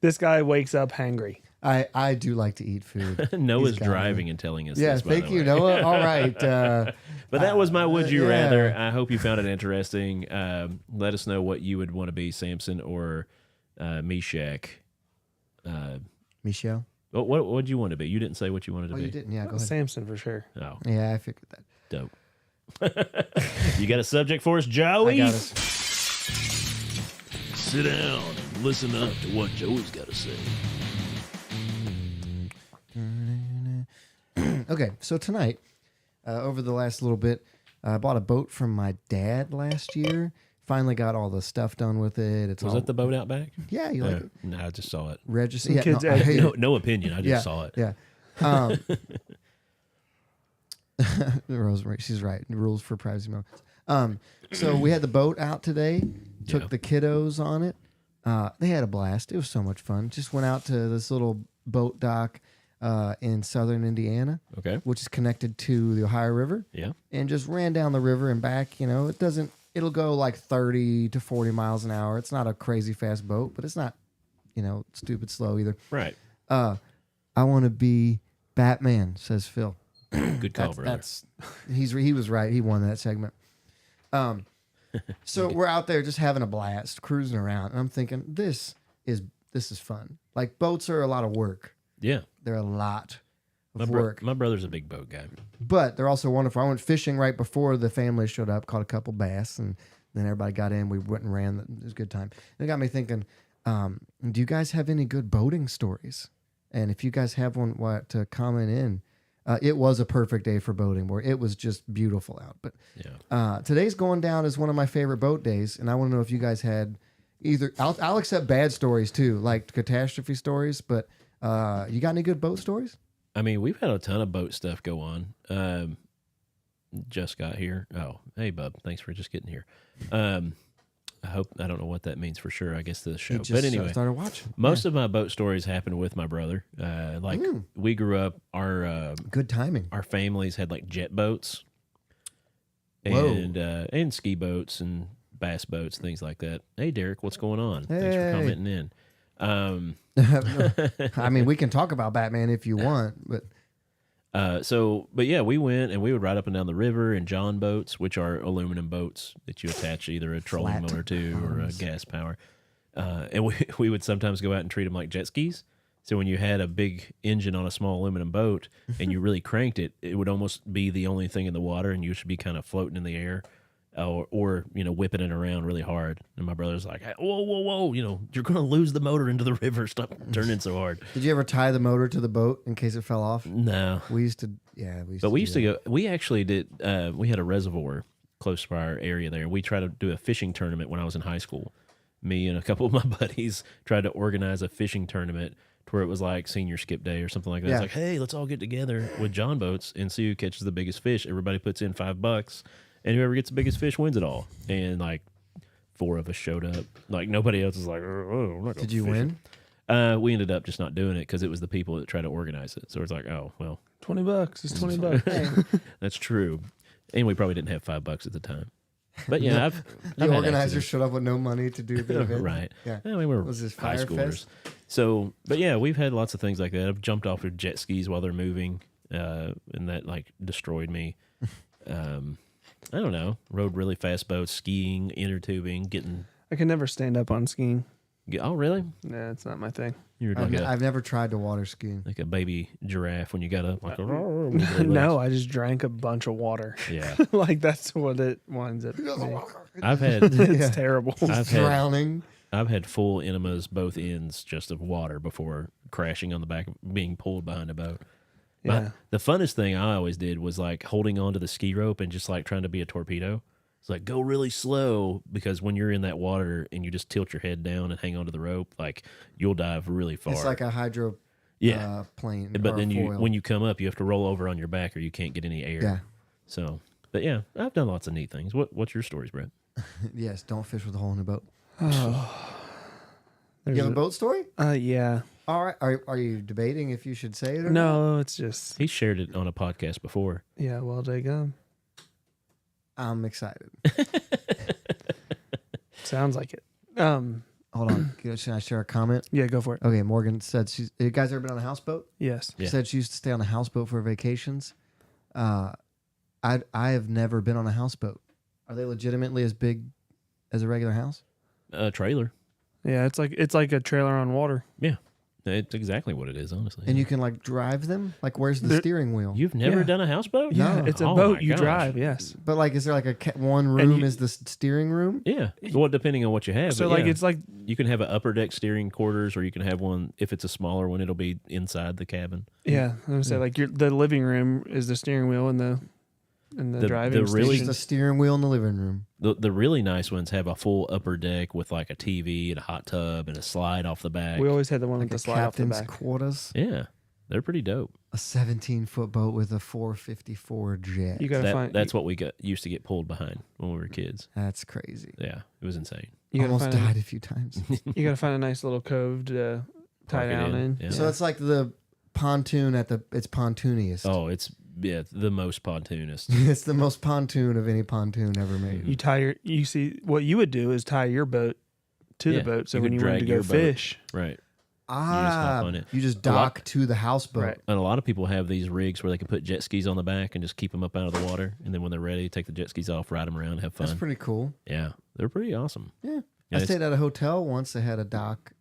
This guy wakes up hangry. I do like to eat food. Noah's He's got driving and telling us Yeah, this, by thank the you, way. Noah. All right. But that was my would you yeah. rather. I hope you found it interesting. Let us know what you would want to be, Samson or Meshach. Michelle? What would you want to be? You didn't say what you wanted to Oh, be. you didn't? Yeah, go ahead. Samson for sure. Oh, Yeah, I figured that. dope. You got a subject for us, Joey? I got us. Sit down and listen up to what Joey's got to say. Okay, so tonight, over the last little bit, I bought a boat from my dad last year. Finally got all the stuff done with it. It's Was all, that the boat out back? Yeah, you like Yeah. it? No, I just saw it. Register. Some Yeah, kids no, I add- hate it. No opinion. I just saw it. Yeah. Rosemary, she's right. Rules for privacy moments. So we had the boat out today. Took Yeah. the kiddos on it. They had a blast. It was so much fun. Just went out to this little boat dock. in southern Indiana, Okay. which is connected to the Ohio River. Yeah. And just ran down the river and back. You know, it'll go like 30 to 40 miles an hour. It's not a crazy fast boat, but it's not, stupid slow either. Right. I want to be Batman, says Phil. Good call, brother. He was right. He won that segment. So we're out there just having a blast, cruising around, and I'm thinking this is fun. Like boats are a lot of work. Yeah. They're a lot of work. My brother's a big boat guy. But they're also wonderful. I went fishing right before the family showed up, caught a couple bass, and then everybody got in. We went and ran. It was a good time. And it got me thinking, do you guys have any good boating stories? And if you guys have one to comment in, it was a perfect day for boating, where it was just beautiful out. But today's going down as one of my favorite boat days, and I want to know if you guys had either. I'll accept bad stories too, like catastrophe stories. But you got any good boat stories? I mean, we've had a ton of boat stuff go on. Just got here. Oh, hey, bub. Thanks for just getting here. I don't know what that means for sure. I guess the show. But anyway, started watching. Most of my boat stories happened with my brother. We grew up. Our good timing. Our families had like jet boats, Whoa. and ski boats and bass boats, things like that. Hey, Derek, what's going on? Hey. Thanks for commenting in. I mean, we can talk about Batman if you want, but but yeah, we went and we would ride up and down the river in John boats, which are aluminum boats that you attach either a trolling Flat motor to or a gas power. And we would sometimes go out and treat them like jet skis. So when you had a big engine on a small aluminum boat and you really cranked it, it would almost be the only thing in the water, and you should be kind of floating in the air. Or whipping it around really hard. And my brother's like, whoa, you're going to lose the motor into the river. Stop turning so hard. Did you ever tie the motor to the boat in case it fell off? No. We used to go, we actually did, we had a reservoir close to our area there. We tried to do a fishing tournament when I was in high school. Me and a couple of my buddies tried to organize a fishing tournament to where it was like senior skip day or something like that. Yeah. It's like, hey, let's all get together with John boats and see who catches the biggest fish. Everybody puts in $5. And whoever gets the biggest fish wins it all. And like 4 of us showed up. Like nobody else was like, oh, I'm not gonna Did you fish win? it. We ended up just not doing it because it was the people that tried to organize it. So it's like, oh, well. $20. It's $20. That's true. And we probably didn't have $5 at the time. But yeah, The organizer showed up with no money to do the event. Right. Yeah. We were Was this high Fire schoolers. Fest? So, but yeah, we've had lots of things like that. I've jumped off of jet skis while they're moving, and that like destroyed me. I don't know. Rode really fast boats, skiing, inner tubing, getting. I can never stand up on skiing. Oh, really? Yeah, it's not my thing. You're like I've never tried to water skiing. like a baby giraffe when you got up. Like, No, I just drank a bunch of water. Yeah. Like that's what it winds up being. I've had It's terrible. Drowning. I've had full enemas both ends just of water before crashing on the back, being pulled behind a boat. Yeah. The funnest thing I always did was like holding onto the ski rope and just like trying to be a torpedo. It's like go really slow because when you're in that water and you just tilt your head down and hang onto the rope, like you'll dive really far. It's like a hydro plane. But or then foil. when you come up, you have to roll over on your back or you can't get any air. Yeah. So, but yeah, I've done lots of neat things. What's your stories, Brett? Yes, don't fish with a hole in a boat. There's You have a boat story? Yeah. All right. Are you debating if you should say it or not? No, it's just He shared it on a podcast before. yeah. Well, they gum. I'm excited. Sounds like it. Hold on. Should I share a comment? Yeah, go for it. Okay, Morgan said you guys ever been on a houseboat? Yes. Yeah. Said she used to stay on a houseboat for vacations. I have never been on a houseboat. Are they legitimately as big as a regular house? A trailer. Yeah, it's like a trailer on water. Yeah. It's exactly what it is, honestly. And you can like drive them? Like where's the steering wheel? You've never Yeah. done a houseboat? Yeah, No. it's a Oh boat my you gosh. drive. Yes. But like is there like one room you- is the steering room? Yeah. Well, depending on what you have. So but like yeah. it's like You can have an upper deck steering quarters, or you can have one. If it's a smaller one, it'll be inside the cabin. yeah. I'm gonna say like the living room is the steering wheel and the driving. the really- station. Just a steering wheel in the living room. The really nice ones have a full upper deck with like a TV and a hot tub and a slide off the back. We always had the one with Like the a slide off the captain's back. quarters. Yeah, they're pretty dope. A 17-foot boat with a 454 jet. You gotta find. That's what we used to get pulled behind when we were kids. That's crazy. Yeah, it was insane. You gotta Almost find died a few times. You gotta find a nice little cove to tie Park it down in. Yeah. So it's like the pontoon at its pontooniest. Oh, it's the most pontoonist. It's the most pontoon of any pontoon ever made. You see, what you would do is tie your boat to the boat. So you when could you wanted to drag go your boat. fish, Right. Ah, on it. you just dock to the houseboat. Right. And a lot of people have these rigs where they can put jet skis on the back and just keep them up out of the water. And then when they're ready, take the jet skis off, ride them around, have fun. That's pretty cool. Yeah. They're pretty awesome. Yeah. Yeah, I stayed at a hotel once that had a dock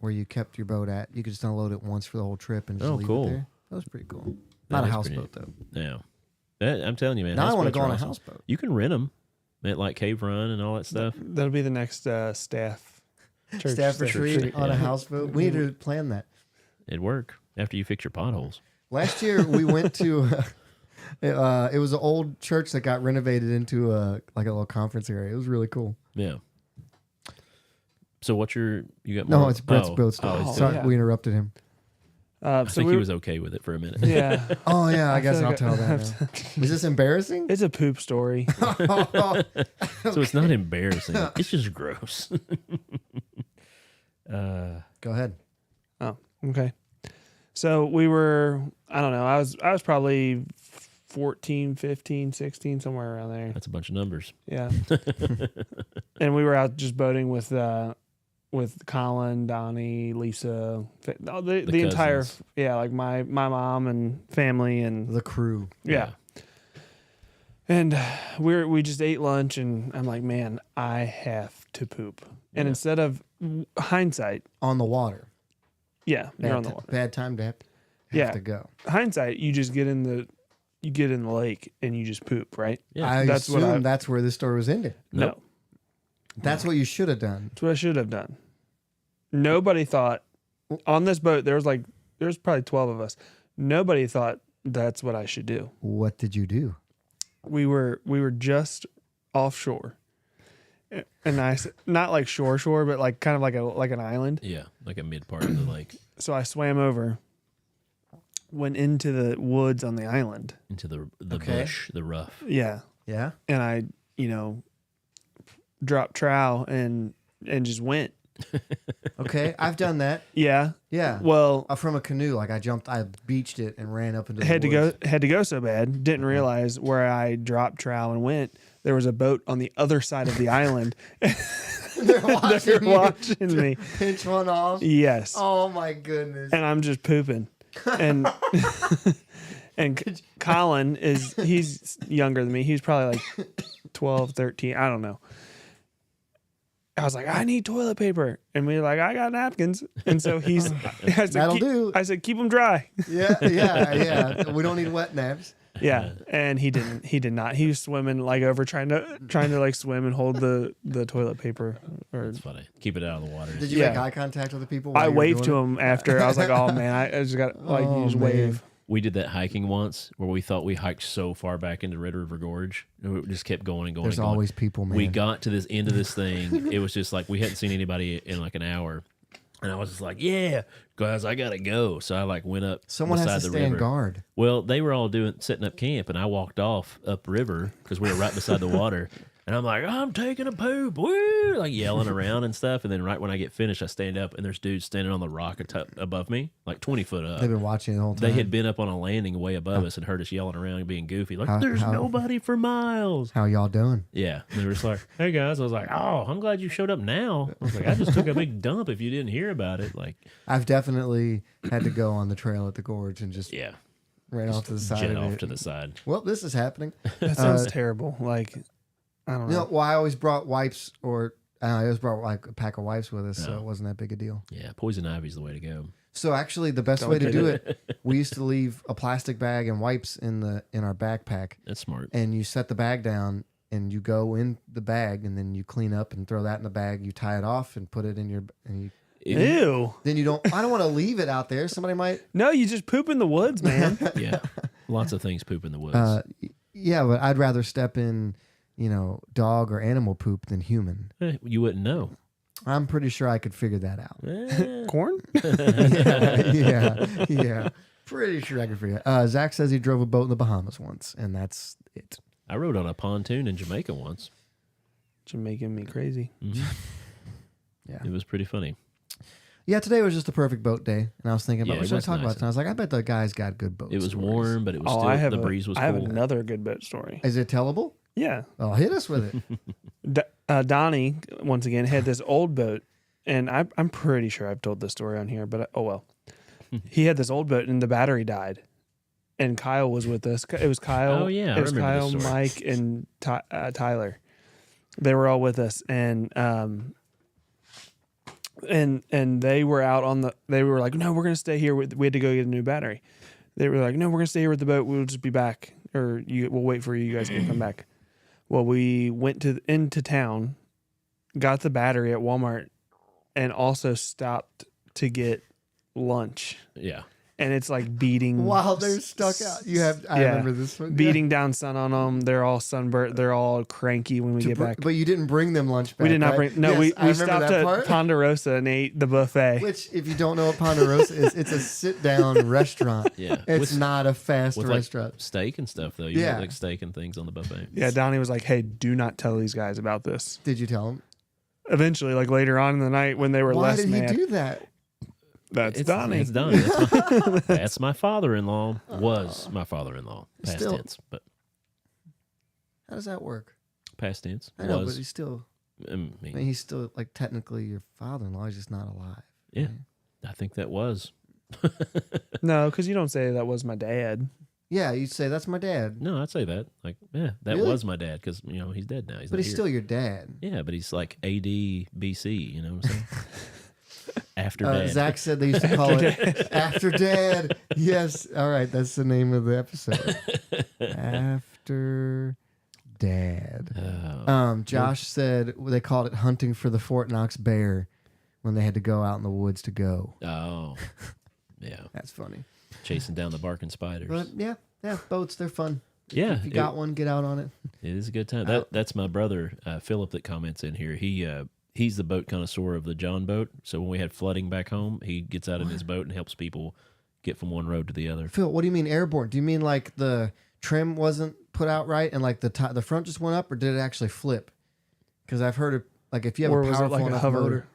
where you kept your boat at. You could just unload it once for the whole trip and just leave cool. it there. That was pretty cool. That Not a is houseboat, pretty- though. Yeah. I'm telling you, man. Now I want to houseboats go are on a awesome. houseboat. You can rent them at like Cave Run and all that stuff. that'll be the next staff church Staff retreat on a yeah. houseboat. We need to plan that. It'd work after you fix your potholes. Last year we went to it was an old church that got renovated into a little conference area. It was really cool. Yeah. So what's you got No, more? it's Brett's boat story. Oh, Sorry, yeah. we interrupted him. I So think he was okay with it for a minute. Yeah, Oh yeah, I guess feel I'll like tell that now. Was this embarrassing? it's a poop story. So it's not embarrassing. It's just gross. Go ahead. Oh, okay. So we were, I don't know, I was probably 14, 15, 16, somewhere around there. That's a bunch of numbers. Yeah. And we were out just boating with Colin, Donnie, Lisa, the entire, cousins. like my mom and family and The crew. yeah. And we just ate lunch and I'm like, man, I have to poop. And Yeah. instead of hindsight, On the water. yeah, you're on the Bad, water. bad time to have Yeah. to go. Hindsight, you just get in the lake and you just poop, right? Yeah. I That's what assume that's where this story was ended. Nope. No. That's what you should have done. That's what I should have done. Nobody thought on this boat there's probably 12 of us. Nobody thought that's what I should do. What did you do? We were just offshore. And not like shore, but like kind of like an island. Yeah. Like a mid part of the lake So I swam over, went into the woods on the island. into the Okay. bush, the rough. Yeah. Yeah. And I, dropped trowel and just went. Okay. I've done that. Yeah. Yeah. Well, From a canoe, like I beached it and ran up into the had woods. to go so bad. Didn't realize where I dropped trowel and went. There was a boat on the other side of the island. They're watching, They're you watching me. pinch one off. Yes. Oh my goodness. And I'm just pooping. And and Colin he's younger than me. He's probably like 12, 13. I don't know. I was like, I need toilet paper. And we were like, I got napkins. And so I said, That'll do. I said, keep them dry. Yeah. We don't need wet naps. Yeah. And he did not. He was swimming like over trying to like swim and hold the toilet paper. Or That's funny. Keep it out of the water. Did you Yeah. make eye contact with the people? I while you were waved to doing him after. I was like, oh man, I just got like Oh, you just man. wave. We did that hiking once where we thought we hiked so far back into Red River Gorge. And we just kept going and going. There's and going. always people, man. We got to this end of this thing. It was just like we hadn't seen anybody in like an hour. And I was just like, yeah, guys, I got to go. So I like went up Someone beside has to the stand river. guard. Well, they were all setting up camp, and I walked off upriver because we were right beside the water. And I'm like, I'm taking a poop, woo, like yelling around and stuff. And then right when I get finished, I stand up, and there's dudes standing on the rock above me, like 20 foot up. They've been watching the whole time. They had been up on a landing way above us and heard us yelling around and being goofy, like, there's nobody for miles. How y'all doing? Yeah. And they were just like, hey, guys. I was like, oh, I'm glad you showed up now. I was like, I just took a big dump if you didn't hear about it. Like, I've definitely had to go on the trail at the gorge and just yeah. ran off to the side Jet of off it. to the side. Well, this is happening. That sounds terrible. Like I don't know. No, well, I always brought wipes, or I always brought like a pack of wipes with us, so No. it wasn't that big a deal. Yeah. Poison ivy's the way to go. So actually, the best Don't way to get do it, we used to leave a plastic bag and wipes in our backpack, That's smart. and you set the bag down, and you go in the bag, and then you clean up and throw that in the bag. You tie it off and put it in your, and you, Ew. then you don't. I don't want to leave it out there. Somebody might. No, you just poop in the woods, man. Yeah. Lots of things poop in the woods. Yeah, but I'd rather step in, dog or animal poop than human. You wouldn't know. I'm pretty sure I could figure that out. Corn? Yeah. Pretty sure I could figure it. Zach says he drove a boat in the Bahamas once, and that's it. I rode on a pontoon in Jamaica once. You're making me crazy. Yeah. It was pretty funny. Yeah, today was just the perfect boat day, and I was thinking about Yeah, what should I it was talk about. nice. And I was like, I bet the guy's got good boats. It was warm, but it was still the breeze was I have cool. another good boat story. Is it tellable? Yeah. Oh, hit us with it. Donnie, once again, had this old boat, and I'm pretty sure I've told this story on here, but oh well. He had this old boat, and the battery died. And Kyle was with us. It was Kyle. Oh, yeah, I it was remember Kyle, this story. Mike, and Tyler. They were all with us, and they were out on the. They were like, "No, we're gonna stay here. We had to go get a new battery." They were like, "No, we're gonna stay here with the boat. We'll just be back, or we'll wait for you guys to come back." Well, we went into town, got the battery at Walmart, and also stopped to get lunch. Yeah. And it's like beating While they're stuck out. I remember this one. beating down sun on them. They're all sunburnt. They're all cranky when we get back. But you didn't bring them lunch back. We did not right? bring. No, Yes, I we remember stopped that at part. Ponderosa and ate the buffet. Which, if you don't know what Ponderosa is, it's a sit-down restaurant. Yeah. It's not a fast with restaurant. like steak and stuff though. You Yeah. had like steak and things on the buffet. Yeah, Donnie was like, "Hey, do not tell these guys about this." Did you tell him? Eventually, like later on in the night when they were Why less did mad. he do that? That's Donnie. It's Donnie. That's my father-in-law. Was my father-in-law. Past Still- tense, but How does that work? past tense I know, but was. he's still. I I mean, mean, he's still like technically your father-in-law. He's just not alive. yeah, I think that was. No, because you don't say that was my dad. Yeah, you'd say that's my dad, No, I'd say that. Like, yeah, that Really? was my dad because he's dead now. He's but not he's here. still your dad. Yeah, but he's like AD BC. You know what I'm saying? After dad. Zach said they used to call it After Dad. Yes. All right. That's the name of the episode. After Dad. Oh. Josh said they called it hunting for the Fort Knox bear when they had to go out in the woods to go. Oh, yeah, That's funny. chasing down the barking spiders. But yeah, boats, they're fun. Yeah, If you got one, get out on it. it is a good time. That's my brother Philip that comments in here. He's the boat connoisseur of the John boat. So when we had flooding back home, he gets out in his boat and helps people get from one road to the other. Phil, what do you mean airborne? Do you mean like the trim wasn't put out right and like the front just went up, or did it actually flip? Because I've heard it, like if you have Or a was it powerful like a enough hover, motor.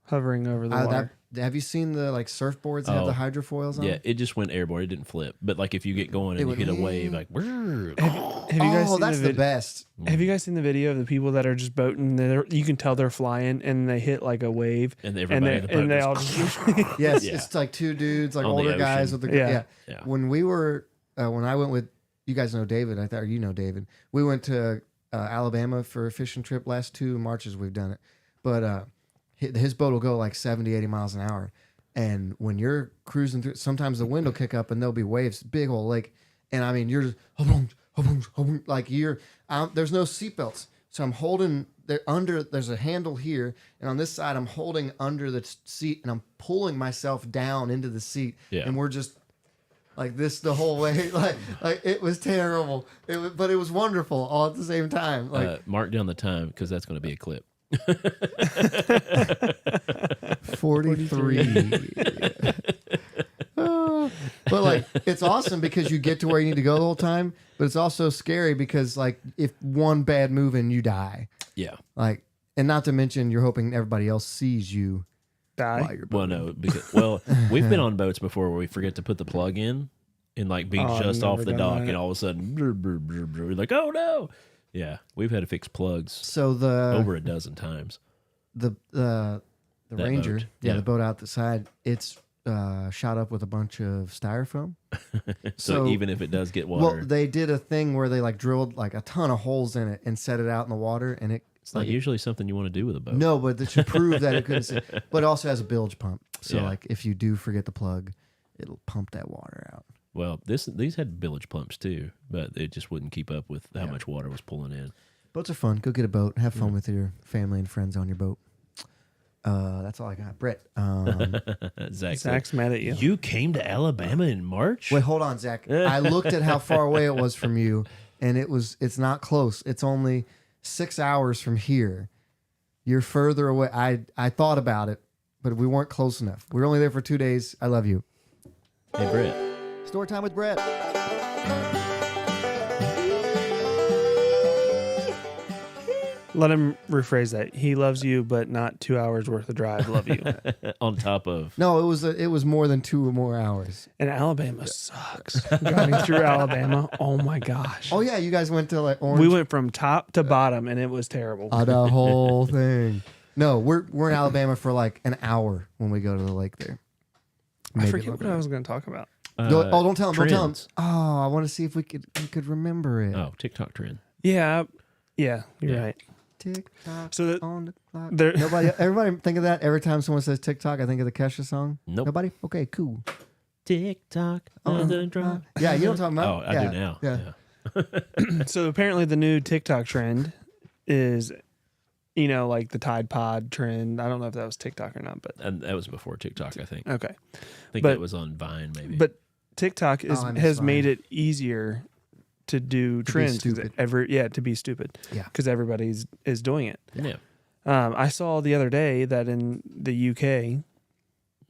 hovering over the water? Have you seen the like surfboards that have Oh. the hydrofoils on? Yeah, it just went airborne. It didn't flip. But like if you get going It and you would hit a lean. wave, like, "Whirr." Have you guys seen that's the the video? best. Have you guys seen the video of the people that are just boating? You can tell they're flying, and they hit like a wave, And and everybody in the boat they goes, all just Yes, Yeah. it's like two dudes, like On the older guys ocean. with the Yeah. Yeah. When we were when I went with you guys know David, I thought or you know David. We went to Alabama for a fishing trip. Last 2 Marches we've done it, but his boat will go like 70, 80 miles an hour. And when you're cruising through, sometimes the wind will kick up and there'll be waves, big old lake. And I mean, you're just like there's no seatbelts. So I'm holding there's a handle here. And on this side, I'm holding under the seat and I'm pulling myself down into the seat. Yeah. And we're just like this the whole way. like it was terrible. But it was wonderful all at the same time. Like mark down the time because that's going to be a clip. 43. But like it's awesome because you get to where you need to go the whole time, but it's also scary because like if one bad move and you die, Yeah. like, and not to mention you're hoping everybody else sees you while die. you're Well, no, because we've been on boats before where we forget to put the plug in and like be Oh, I've just off never the done dock, that. and all of a sudden, we're like, oh no. Yeah, we've had to fix plugs So the over a dozen times. the Ranger, boat, yeah, yeah. the boat out the side, it's shot up with a bunch of styrofoam. So even if it does get water, Well, they did a thing where they like drilled like a ton of holes in it and set it out in the water, and it's not usually something you want to do with a boat. No, but that should prove that it couldn't see. But it also has a bilge pump. So, Yeah. like, if you do forget the plug, it'll pump that water out. Well, these had bilge pumps too, but it just wouldn't keep up with how Yeah. much water was pulling in. Boats are fun. Go get a boat. Have fun with your family and friends on your boat. That's all I got. Brett. Zach, Zach's mad at you. you came to Alabama in March? Wait, hold on, Zach. I looked at how far away it was from you, and it's not close. It's only 6 hours from here. You're further away. I thought about it, but we weren't close enough. We were only there for 2 days. I love you. Hey, Brett. Story time with Brett. Let him rephrase that. He loves you, but not 2 hours worth of drive. Love you. On top of No, it was more than 2 or more hours. And Alabama sucks. Driving through Alabama. Oh my gosh. Oh yeah, you guys went to like Orange. We went from top to bottom, and it was terrible. The whole thing. No, we're in Alabama for like an hour when we go to the lake there. I Maybe forget longer. what I was going to talk about. Don't tell him. Don't tell him. trends. Oh, I want to see if we could remember it. Oh, TikTok trend. Yeah, you're Yeah. right. TikTok So that- on the clock. there- Everybody think of that every time someone says TikTok. I think of the Kesha song. Nope. Nobody. Okay, cool. TikTok on the drum. Yeah, you know what I'm talking Oh, about. I yeah. do now. Yeah. So apparently the new TikTok trend is, like the Tide Pod trend. I don't know if that was TikTok or not, but And that was before TikTok, I think. okay. I think but- that was on Vine, maybe. But TikTok I miss has Vine. made it easier to do trends. 'cause stupid. to be stupid. Yeah. Because everybody's is doing it. yeah. I saw the other day that in the UK,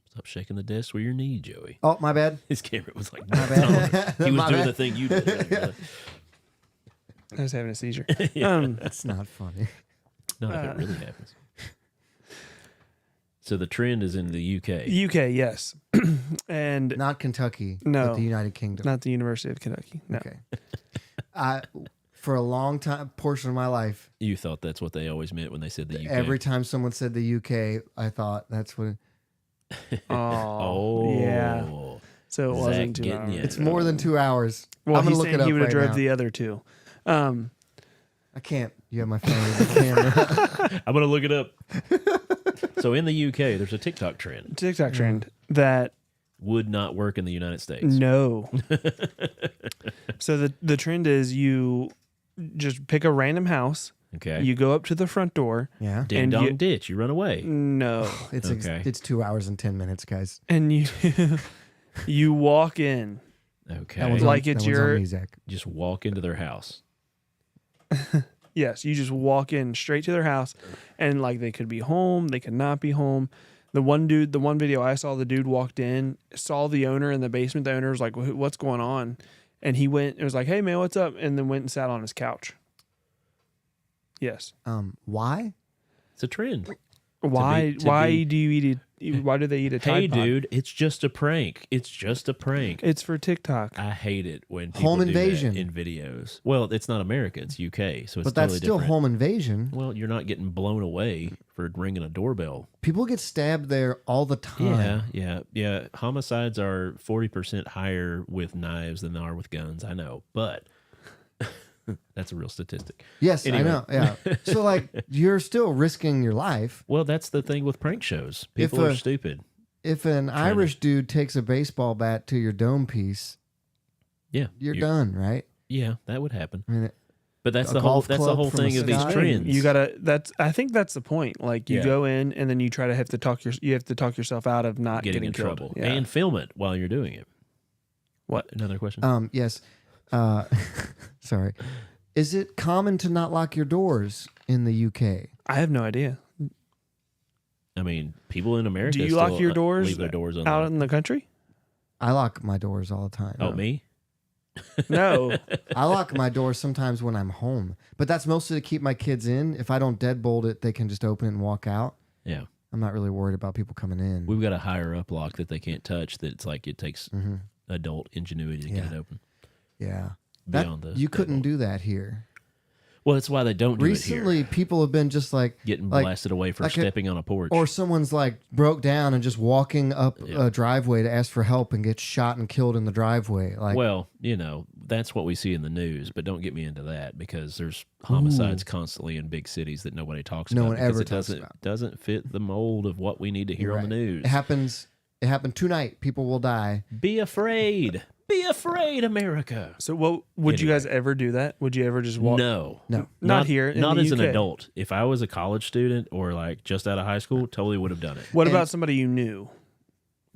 Stop shaking the desk with your knee, Joey. Oh, my bad. His camera was like, My bad. he was My doing bad. the thing you did. Right? I was having a seizure. Yeah. That's not funny. Not if it really happens. So the trend is in the UK. UK, yes, and Not Kentucky. No. But the United Kingdom. not the University of Kentucky. No. Okay. For a long time, portion of my life, You thought that's what they always meant when they said the UK. every time someone said the UK, I thought that's what. Oh, yeah. So it Zach wasn't 2 getting hours. ya. It's more than 2 hours. Well, I'm gonna he's look saying it up he would have right drove now. the other two. I can't. You have my phone in the camera. I'm going to look it up. So in the UK, there's a TikTok trend. TikTok trend that Would not work in the United States. no. So the trend is you just pick a random house. Okay. You go up to the front door. Yeah. Ding and dong you- ditch. You run away. No. It's Okay. it's 2 hours and 10 minutes, guys. And you you walk in. Okay. That one's Like on, it's that one's your- on me, Zach. Just walk into their house. Yes, you just walk in straight to their house, and like they could be home, they could not be home. The one video I saw, the dude walked in, saw the owner in the basement. The owner was like, "What's going on?" And he went. It was like, "Hey man, what's up?" And then went and sat on his couch. Yes. Why? It's a trend. Why? to Why be- do you eat it? Why do they eat a Tide Hey, Pod? dude, it's just a prank. It's just a prank. It's for TikTok. I hate it when people Home do that invasion. in videos. Well, it's not America. It's UK, so it's But that's totally still different. home invasion. Well, you're not getting blown away for ringing a doorbell. People get stabbed there all the time. Yeah. Homicides are 40% higher with knives than they are with guns. I know, but that's a real statistic. Yes, Anyway. I know. Yeah. So like you're still risking your life. Well, that's the thing with prank shows. If People are a- stupid. If an Irish dude takes a baseball bat to your dome piece, Yeah, you're done, right? Yeah, that would happen. I mean, But that's A the whole. golf That's the club whole from a thing of these sky? trends. You gotta. I think that's the point. Like you Yeah. go in and then you try to have to talk yourself out of not getting getting in killed. trouble Yeah. and film it while you're doing it. What? Another question? yes. Sorry. Is it common to not lock your doors in the UK? I have no idea. I mean, people in America Do you still lock your doors leave their doors out unlocked. in the country? I lock my doors all the time. Oh, me? No. I lock my doors sometimes when I'm home, but that's mostly to keep my kids in. If I don't deadbolt it, they can just open it and walk out. Yeah. I'm not really worried about people coming in. We've got a higher up lock that they can't touch. That it's like it takes Mhm. adult ingenuity to get Yeah. it open. Yeah. Beyond the You couldn't deadbolt. do that here. Well, that's why they don't do Recently, it here. people have been just like Getting like- blasted away for like a- stepping on a porch. or someone's like broke down and just walking up Yeah. a driveway to ask for help and get shot and killed in the driveway. Like, well, that's what we see in the news, but don't get me into that because there's homicides constantly in big cities that nobody talks No about. one because ever it talks doesn't about. doesn't fit the mold of what we need to hear on the right. news. It happens. It happened tonight. People will die. Be afraid. Be afraid, America. So what would you Anyway. guys ever do that? Would you ever just walk? No. No. Not here, in Not the as an UK. adult. If I was a college student or like just out of high school, totally would have done it. What And- about somebody you knew?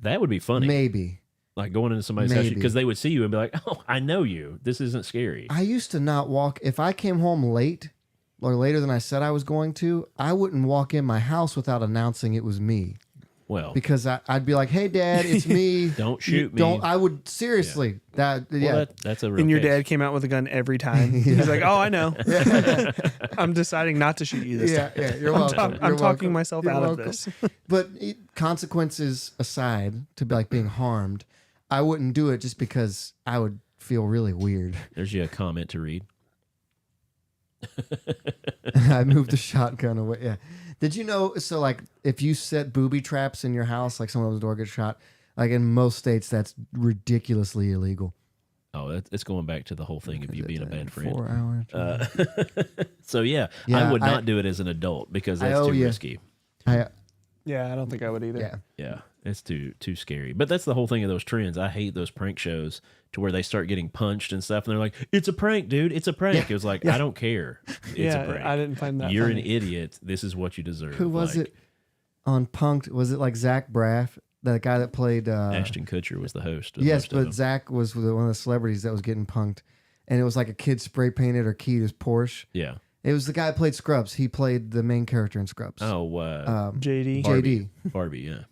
That would be funny. Maybe. Like going into somebody's house Maybe. because they would see you and be like, "Oh, I know you. This isn't scary." I used to not walk. If I came home late or later than I said I was going to, I wouldn't walk in my house without announcing it was me. Well, because I'd be like, "Hey, Dad, it's me. Don't shoot me." Don't. I would seriously. That yeah. well, that's a real And your case. dad came out with a gun every time. He's like, "Oh, I know. I'm deciding not to shoot you this time. yeah. You're welcome. I'm You're talking welcome. myself You're out welcome. of this." But consequences aside, to be like being harmed, I wouldn't do it just because I would feel really weird. There's you a comment to read. I moved the shotgun away. Yeah. Did you know? So, like, if you set booby traps in your house, like someone else's door gets shot, like in most states, that's ridiculously illegal. Oh, it's going back to the whole thing of you being a bad friend. 4 hours. So yeah, Yeah, I would not do it as an adult because I that's owe too you. risky. Yeah, I don't think I would either. Yeah. Yeah, it's too scary. But that's the whole thing of those trends. I hate those prank shows to where they start getting punched and stuff, and they're like, "It's a prank, dude. It's a prank." Yeah. It was like, I don't care. It's a prank. I didn't find that. You're funny. an idiot. This is what you deserve. Who was Like, it on Punked? Was it like Zach Braff, the guy that played? Ashton Kutcher was the host. Of Yes, most of but them. Zach was one of the celebrities that was getting punked, and it was like a kid spray painted or keyed his Porsche. Yeah. It was the guy that played Scrubs. He played the main character in Scrubs. Oh, JD. JD. Barbie. Yeah.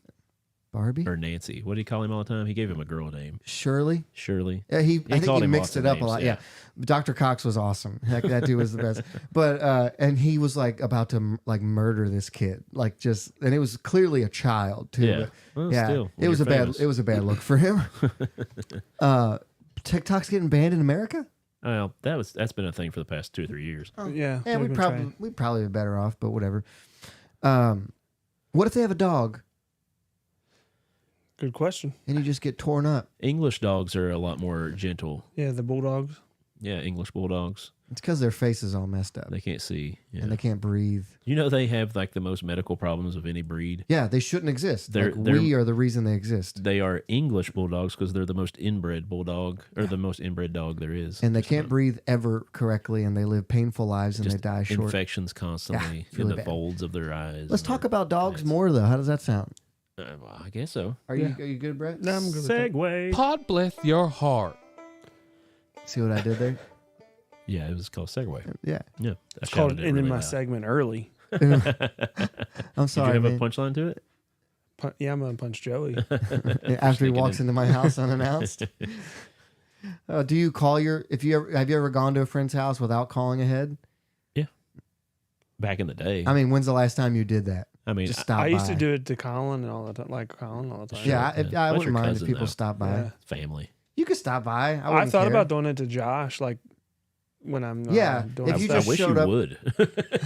Barbie? Or Nancy. What did he call him all the time? He gave him a girl name. Shirley? Shirley. Yeah, I think called he him mixed lots it of up a names, lot. yeah. Yeah. Dr. Cox was awesome. That dude was the best. But and he was like about to like murder this kid. Like just and it was clearly a child too. Yeah. But, Well, yeah. still, when it was you're a famous. bad look for him. TikTok's getting banned in America? Well, that's been a thing for the past 2 or 3 years. Yeah. Yeah, they've been trying. we'd probably be better off, but whatever. What if they have a dog Good question. and you just get torn up? English dogs are a lot more gentle. Yeah, the bulldogs. Yeah, English bulldogs. It's because their face is all messed up They can't see. Yeah. and they can't breathe. You know they have like the most medical problems of any breed. Yeah, they shouldn't exist. They're- We are the reason they exist. They are English bulldogs because they're the most inbred bulldog or the most inbred dog there is. And they Just can't breathe ever correctly, and they live painful lives, and they just die short. infections constantly it's in really the bad. folds of their eyes. Let's and talk their about dogs eyes. more, though. How does that sound? Well, I guess so. Are Yeah. you good, Brett? No, I'm good with that. Segway. Podbless your heart. See what I did there? Yeah, it was called Segway. Yeah. Yeah, I It's called shouted it ending really my loud. segment early. I'm Did sorry, you have man. a punchline to it? Yeah, I'm gonna punch Joey. After he Sneaking walks in. into my house unannounced. Do you call have you ever gone to a friend's house without calling ahead? Back in the day. I mean, when's the last time you did that? I mean, Just stop I used by. to do it to Colin and all the time, like Colin all the time. Yeah, I That's wouldn't your mind if cousin, people though. stop by. Yeah. family. You could stop by. I wouldn't thought care. about doing it to Josh, like when I'm Yeah, doing if you stuff. just I wish showed you up- would.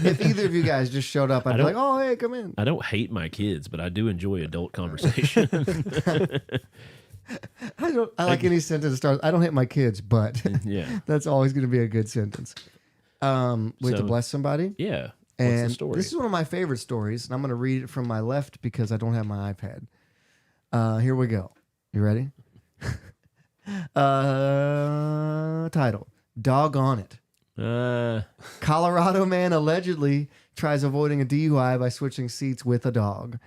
If either of you guys just showed up, I'd be like, don't- "Oh, hey, come in." I don't hate my kids, but I do enjoy adult conversation. I like any sentence that starts. I don't hate my kids, but yeah. that's always going to be a good sentence. We have to So- bless somebody. Yeah. What's And the story? this is one of my favorite stories, and I'm going to read it from my left because I don't have my iPad. Here we go. You ready? Title: Doggone it. Colorado man allegedly tries avoiding a DUI by switching seats with a dog.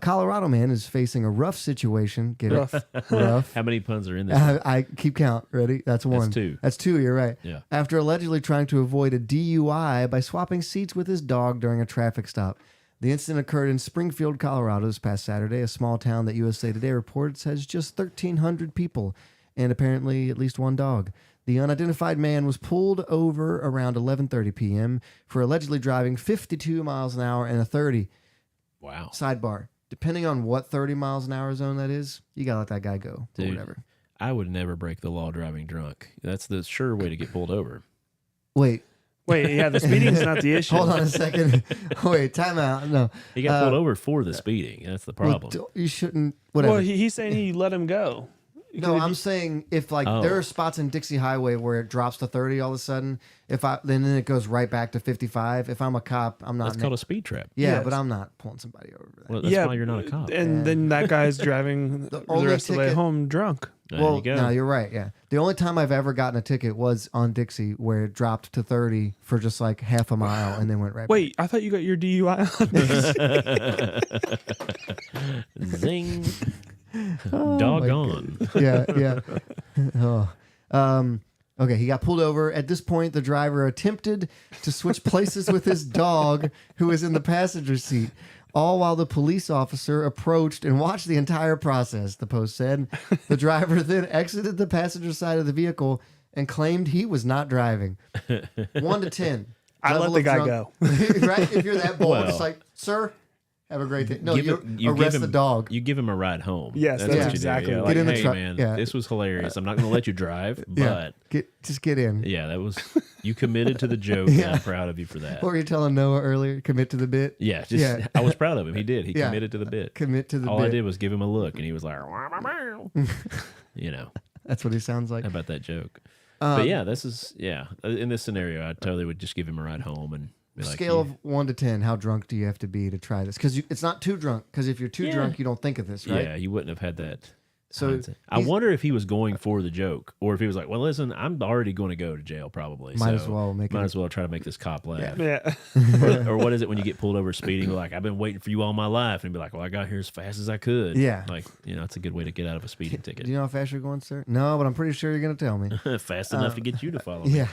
Colorado man is facing a rough situation. Get Rough. it? Rough. How many puns are in this? I keep count. Ready? That's one. two. That's two. You're right. Yeah. After allegedly trying to avoid a DUI by swapping seats with his dog during a traffic stop. The incident occurred in Springfield, Colorado this past Saturday, a small town that USA Today reports has just 1,300 people and apparently at least one dog. The unidentified man was pulled over around 11:30 p.m. for allegedly driving 52 miles an hour in a 30. Wow. Sidebar: depending on what 30 miles an hour zone that is, you gotta let that guy go or Dude. whatever. I would never break the law driving drunk. That's the sure way to get pulled over. Wait, Yeah, the speeding's not the issue. hold on a second. Wait, time out. No, He got pulled over for the speeding. That's the well, problem. you shouldn't. Whatever. Well, he's saying he let him go. No, I'm saying if like Oh. there are spots in Dixie Highway where it drops to 30 all of a sudden, then it goes right back to 55. If I'm a cop, I'm not. That's called a speed trap. yeah, Yes. but I'm not pulling somebody over for that. Well, that's why you're not a cop. And then that guy's driving the only rest of the way ticket- home drunk. There Well, you go. no, you're right. Yeah, the only time I've ever gotten a ticket was on Dixie where it dropped to 30 for just like half a mile and then went right. Wait, I thought you got your DUI on this. Zing. Oh, Doggone. back. Yeah. Okay, he got pulled over. At this point, the driver attempted to switch places with his dog, who was in the passenger seat. all while the police officer approached and watched the entire process, the Post said. The driver then exited the passenger side of the vehicle and claimed he was not driving. 1 to 10. I let level the of guy drunk- go. Right? If you're that bold, Well. it's like, sir, have a great day. No, you give arrest him, the dog. You give him a ride home. Yes, that's what you exactly do. what- Yeah, Get in like, the hey, truck. man, Yeah. this was hilarious. I'm not going to let you drive, but Just get in. yeah, that was you committed to the joke. Yeah. And I'm proud of you for that. What were you telling Noah earlier? Commit to the bit. Yeah, Yeah. I was proud of him. He did. He Yeah. committed to the bit. Commit to the All bit. I did was give him a look, and he was like, you know, That's what he sounds like. how about that joke? But yeah, in this scenario, I totally would just give him a ride home and be like, Scale of 1 to 10, how drunk do you have to be to try this? Because it's not too drunk. Because if you're too Yeah. drunk, you don't think of this, right? yeah, you wouldn't have had that. So mindset. I wonder if he was going for the joke, or if he was like, "Well, listen, I'm already going to go to jail, probably. Might so as well make might it. as well try to make this cop laugh." Yeah. or what is it when you get pulled over speeding? Like, I've been waiting for you all my life, and be like, "Well, I got here as fast as I could." Yeah. like it's a good way to get out of a speeding ticket. Do you know how fast you're going, sir? No, but I'm pretty sure you're going to tell me. Fast enough to get you to follow me. Yeah.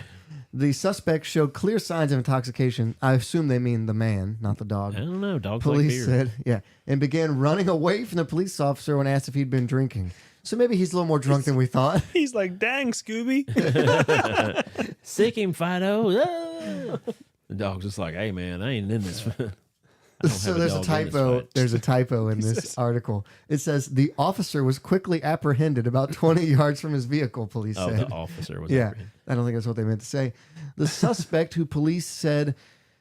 The suspect showed clear signs of intoxication. I assume they mean the man, not the dog. I don't know. Dogs Police like beer. said, yeah, and began running away from the police officer when asked if he'd been drinking. So maybe he's a little more drunk than we thought. He's like, dang, Scooby. Sick him, Fido. Ah! The dog's just like, "Hey, man, I ain't in this." I don't So have there's a dog in this typo. fight. There's a typo in this article. It says the officer was quickly apprehended about 20 yards from his vehicle. Police Oh, said. the officer was. Yeah, apprehended. I don't think that's what they meant to say. The suspect, who police said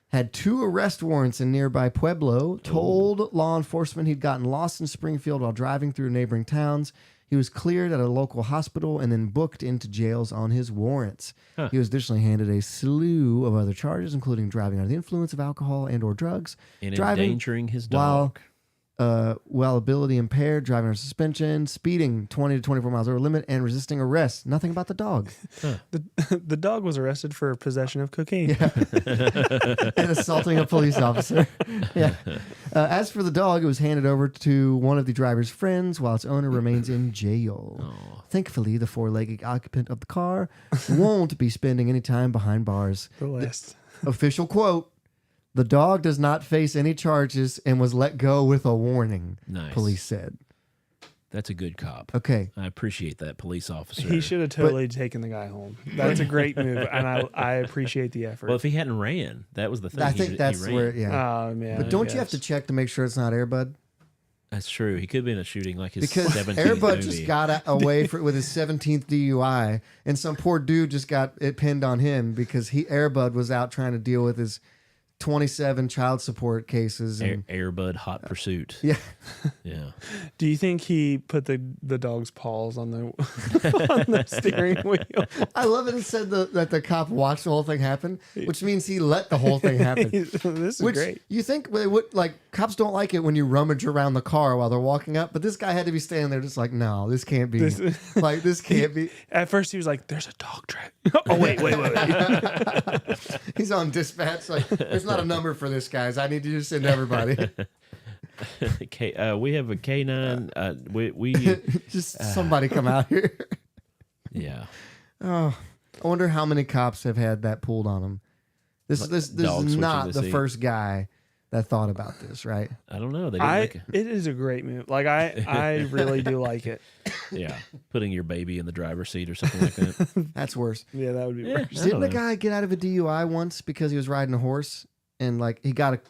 had 2 arrest warrants in nearby Pueblo, told law enforcement he'd gotten lost in Springfield while driving through neighboring towns. He was cleared at a local hospital and then booked into jails on his warrants. Huh. He was additionally handed a slew of other charges, including driving under the influence of alcohol and or drugs, And driving endangering his while dog. while ability impaired, driving under suspension, speeding 20 to 24 miles over limit, and resisting arrest. Nothing about the dog. The dog was arrested for possession of cocaine. And assaulting a police officer. Yeah. As for the dog, it was handed over to one of the driver's friends while its owner remains in jail. Oh. Thankfully, the 4-legged occupant of the car won't be spending any time behind bars. The list. Official quote: "The dog does not face any charges and was let go with a warning," Nice. police said. That's a good cop. Okay. I appreciate that police officer. He should have totally taken the guy home. That's a great move, and I appreciate the effort. Well, if he hadn't ran, that was the thing. I He- think he that's ran. where, yeah. Oh man! But don't you have to check to make sure it's not Airbud? That's true. He could have been a shooting like his Because 17th Airbud movie. just got away with his 17th DUI, and some poor dude just got it pinned on him because Airbud was out trying to deal with his 27 child support cases. And, Airbud Hot Pursuit. yeah, Yeah. Do you think he put the dog's paws on the on the steering wheel? I love it. It said that the cop watched the whole thing happen, which means he let the whole thing happen. This is Which great. you think they would like? Cops don't like it when you rummage around the car while they're walking up, but this guy had to be standing there just like, no, this can't be. Like this can't be. At first, he was like, "There's a dog track." Oh wait. He's on dispatch. Like, there's not a number for this, guys. I need to just send everybody. We have a K9. We Just somebody come out here. yeah. Oh, I wonder how many cops have had that pulled on them. This Dog is switching not the the seat. first guy that thought about this, right? I don't know. They didn't make It is a great move. Like I really do like it. yeah, putting your baby in the driver's seat or something like that. That's worse. Yeah, that would be Yeah. worse. I Didn't don't the know. guy get out of a DUI once because he was riding a horse and like he got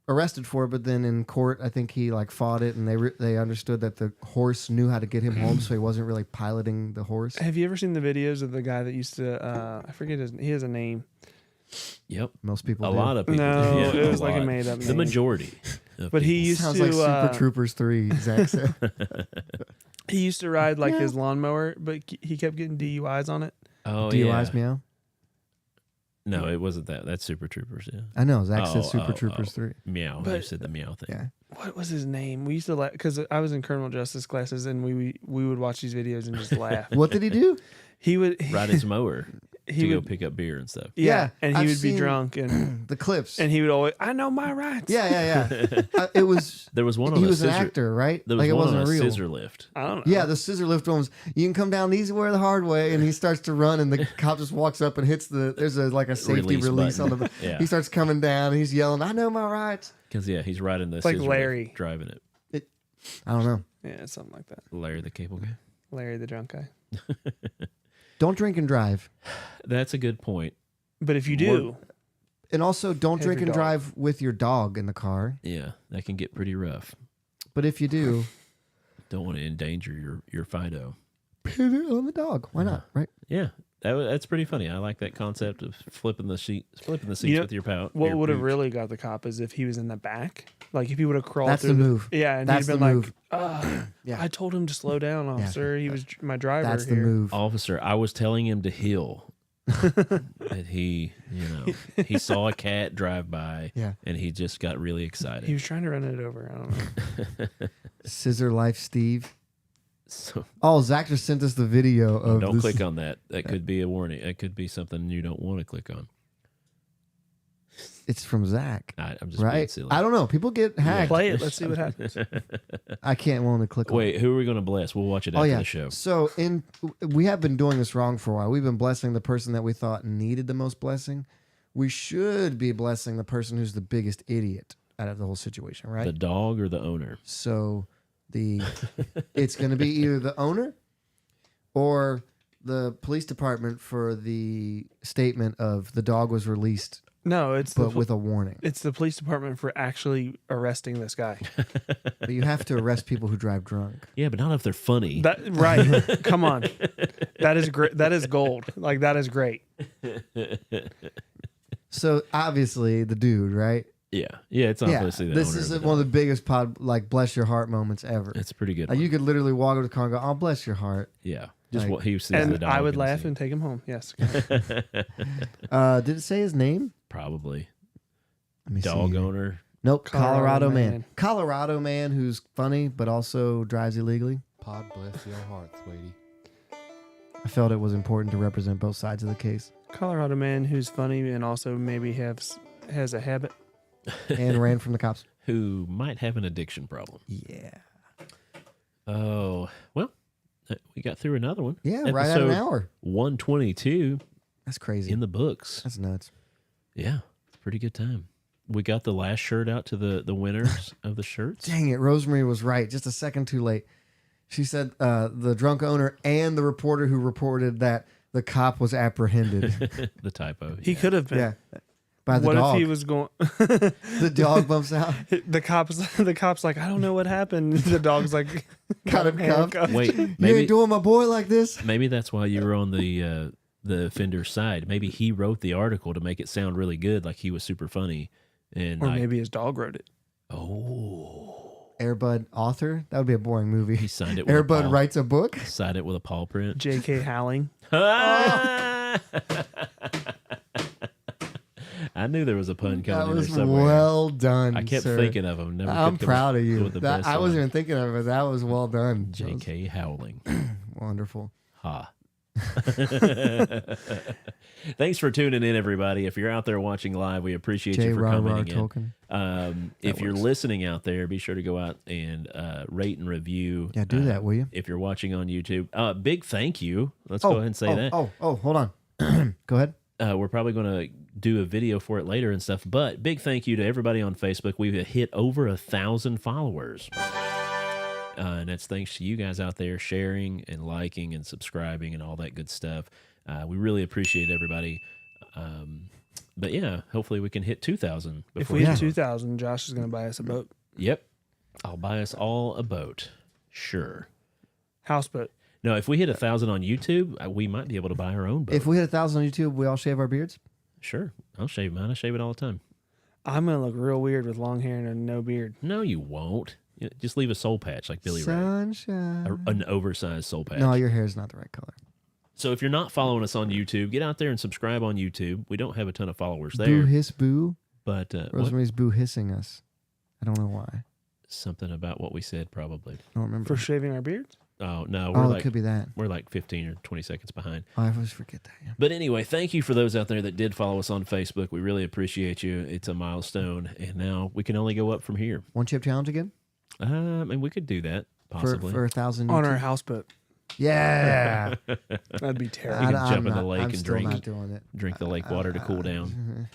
arrested for it, but then in court I think he like fought it and they understood that the horse knew how to get him home, so he wasn't really piloting the horse. Have you ever seen the videos of the guy that used to? I forget he has a name. Yep. Most people A do. lot of people. No, yeah, it was like a lot. made-up The name. majority. of But he people. used Sounds to. like Super Troopers 3, Zach said. He used to ride like his lawnmower, but he kept getting DUIs on it. Oh DUIs, yeah. meow. No, it wasn't that. That's Super Troopers. Yeah. I know. Zach said Oh, Super oh, Troopers oh. 3. Meow. You But- said the meow thing. Yeah. What was his name? We used to laugh because I was in criminal justice classes, and we would watch these videos and just laugh. What did he do? He would Ride his mower. he to go would pick up beer and stuff. yeah, and he I've would be seen drunk and the clips. and he would always I know my rights. Yeah. It was. There was one on He a was an scissor. actor, right? There was Like it one on wasn't a real. scissor lift. I don't know. Yeah, the scissor lift ones. You can come down the easy way or the hard way, and he starts to run, and the cop just walks up and hits the. There's a safety release on button. the. Yeah. He starts coming down. And he's yelling, "I know my rights." Because he's riding the like scissor Larry. lift, driving it. I don't know. Yeah, something like that. Larry the cable guy. Larry the drunk guy. Don't drink and drive, That's a good point. But if you do, and also don't Have drink your and dog. drive with your dog in the car. Yeah, that can get pretty rough. But if you do, Don't want to endanger your Fido. put it on the dog. Why not? Right? Yeah, that's pretty funny. I like that concept of flipping the seats You know, with your pout. what your would have pooch. really got the cop is if he was in the back. Like if he would have crawled That's through the move. Yeah, and That's he'd the been move. like, Yeah. I told him to slow down, officer. He was my driver. That's the here. move. Officer, I was telling him to heel. That he saw a cat drive by, Yeah. and he just got really excited. He was trying to run it over. I don't know. Scissor Life Steve. So Oh, Zach just sent us the video of don't this. click on that. That could be a warning. It could be something you don't want to click on. It's from Zach, I'm just being right? silly. I don't know. People get hacked. Play it. Let's see what happens. I can't want to click on it. Wait, who are we going to bless? We'll watch it Oh after yeah. the show. So we have been doing this wrong for a while. We've been blessing the person that we thought needed the most blessing. We should be blessing the person who's the biggest idiot out of the whole situation, right? The dog or the owner? So it's going to be either the owner or the police department for the statement of the dog was released, No, it's but with a warning. it's the police department for actually arresting this guy. But you have to arrest people who drive drunk. Yeah, but not if they're funny. That right? Come on, that is great. That is gold. Like that is great. So obviously the dude, right? yeah, it's obviously the this owner. is of the one of dog. the biggest bless your heart moments ever. It's a pretty good. You One. could literally walk up to the car and go, "Oh, bless your heart." Yeah, just like- what he sees the And dog. I would and laugh see. and take him home. Yes. Did it say his name? Probably Let me see dog here. owner. Nope, Colorado Colorado man. man. Colorado man who's funny but also drives illegally. Pod bless your heart, sweetie. I felt it was important to represent both sides of the case Colorado man who's funny and also maybe has a habit. and ran from the cops. Who might have an addiction problem. Yeah. Oh well, we got through another one. Yeah, right at an Episode hour. 122 That's crazy. in the books. That's nuts. Yeah, it's a pretty good time. We got the last shirt out to the winners of the shirts. Dang it, Rosemary was right. Just a second too late. She said the drunk owner and the reporter who reported that the cop was apprehended. The typo. He could have been. Yeah. By the What dog. if he was going? The dog bumps out. The cops like, I don't know what happened. The dog's like, Got him cuffed. handcuffed. Wait, You maybe ain't doing my boy like this. maybe that's why you were on the offender's side. Maybe he wrote the article to make it sound really good, like he was super funny, and Or like, maybe his dog wrote it. oh, Airbud author? That would be a boring movie. he signed it. With a Airbud paw, writes a book? signed it with a paw print. J.K. Howling. I knew there was a pun That coming in there was somewhere. well done. I kept sir. thinking of him. Never I'm could come proud up of you. with the That, best I wasn't one. even thinking of it. That was well done. That was J.K. Howling. wonderful. Ha. Thanks for tuning in, everybody. If you're out there watching live, we appreciate J. you for Rah coming Rah again. Tolkien. If you're works. listening out there, be sure to go out and rate and review. Yeah, do that, will you? If you're watching on YouTube, big thank you. Let's go ahead and say that. Hold on. Go ahead. We're probably going to do a video for it later and stuff. But big thank you to everybody on Facebook. We've hit over 1,000 followers. And that's thanks to you guys out there sharing and liking and subscribing and all that good stuff. We really appreciate everybody. But yeah, hopefully we can hit 2,000. If before we you hit know it. 2,000, Josh is going to buy us a boat. Yep. I'll buy us all a boat. Sure. Houseboat. No, if we hit 1,000 on YouTube, we might be able to buy our own boat. If we hit 1,000 on YouTube, we all shave our beards? Sure. I'll shave mine. I shave it all the time. I'm going to look real weird with long hair and no beard. No, you won't. Just leave a soul patch like Billy Ray. Sunshine. An oversized soul patch. No, your hair's not the right color. So if you're not following us on YouTube, get out there and subscribe on YouTube. We don't have a ton of followers there. Boo hiss boo. But what? Rosemary's boo hissing us. I don't know why. Something about what we said, probably. I don't remember. For shaving our beards? Oh no, Oh, it could be that. we're like 15 or 20 seconds behind. Oh, I always forget that. Yeah. But anyway, thank you for those out there that did follow us on Facebook. We really appreciate you. It's a milestone, and now we can only go up from here. One chip challenge again And we could do that possibly. for 1,000 On YouTube? our houseboat. Yeah. That'd be terrible. You can jump in the not- lake I'm and still drink. not doing it. Drink the lake water to cool down.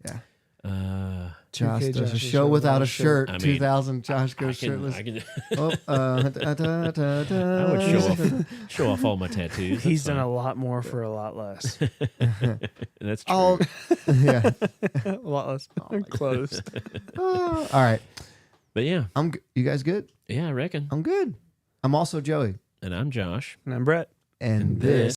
Yeah. UK Josh does a Josh's show without a shirt. I mean, 2,000. Josh I goes can, shirtless. I can Oh, I would show off all my tattoos. He's That's done a fine. lot more for a lot less. That's true. Oh, yeah. A lot less clothes. All right. But yeah, You guys good? I reckon. I'm good. I'm also Joey. And I'm Josh. And I'm Brett. And This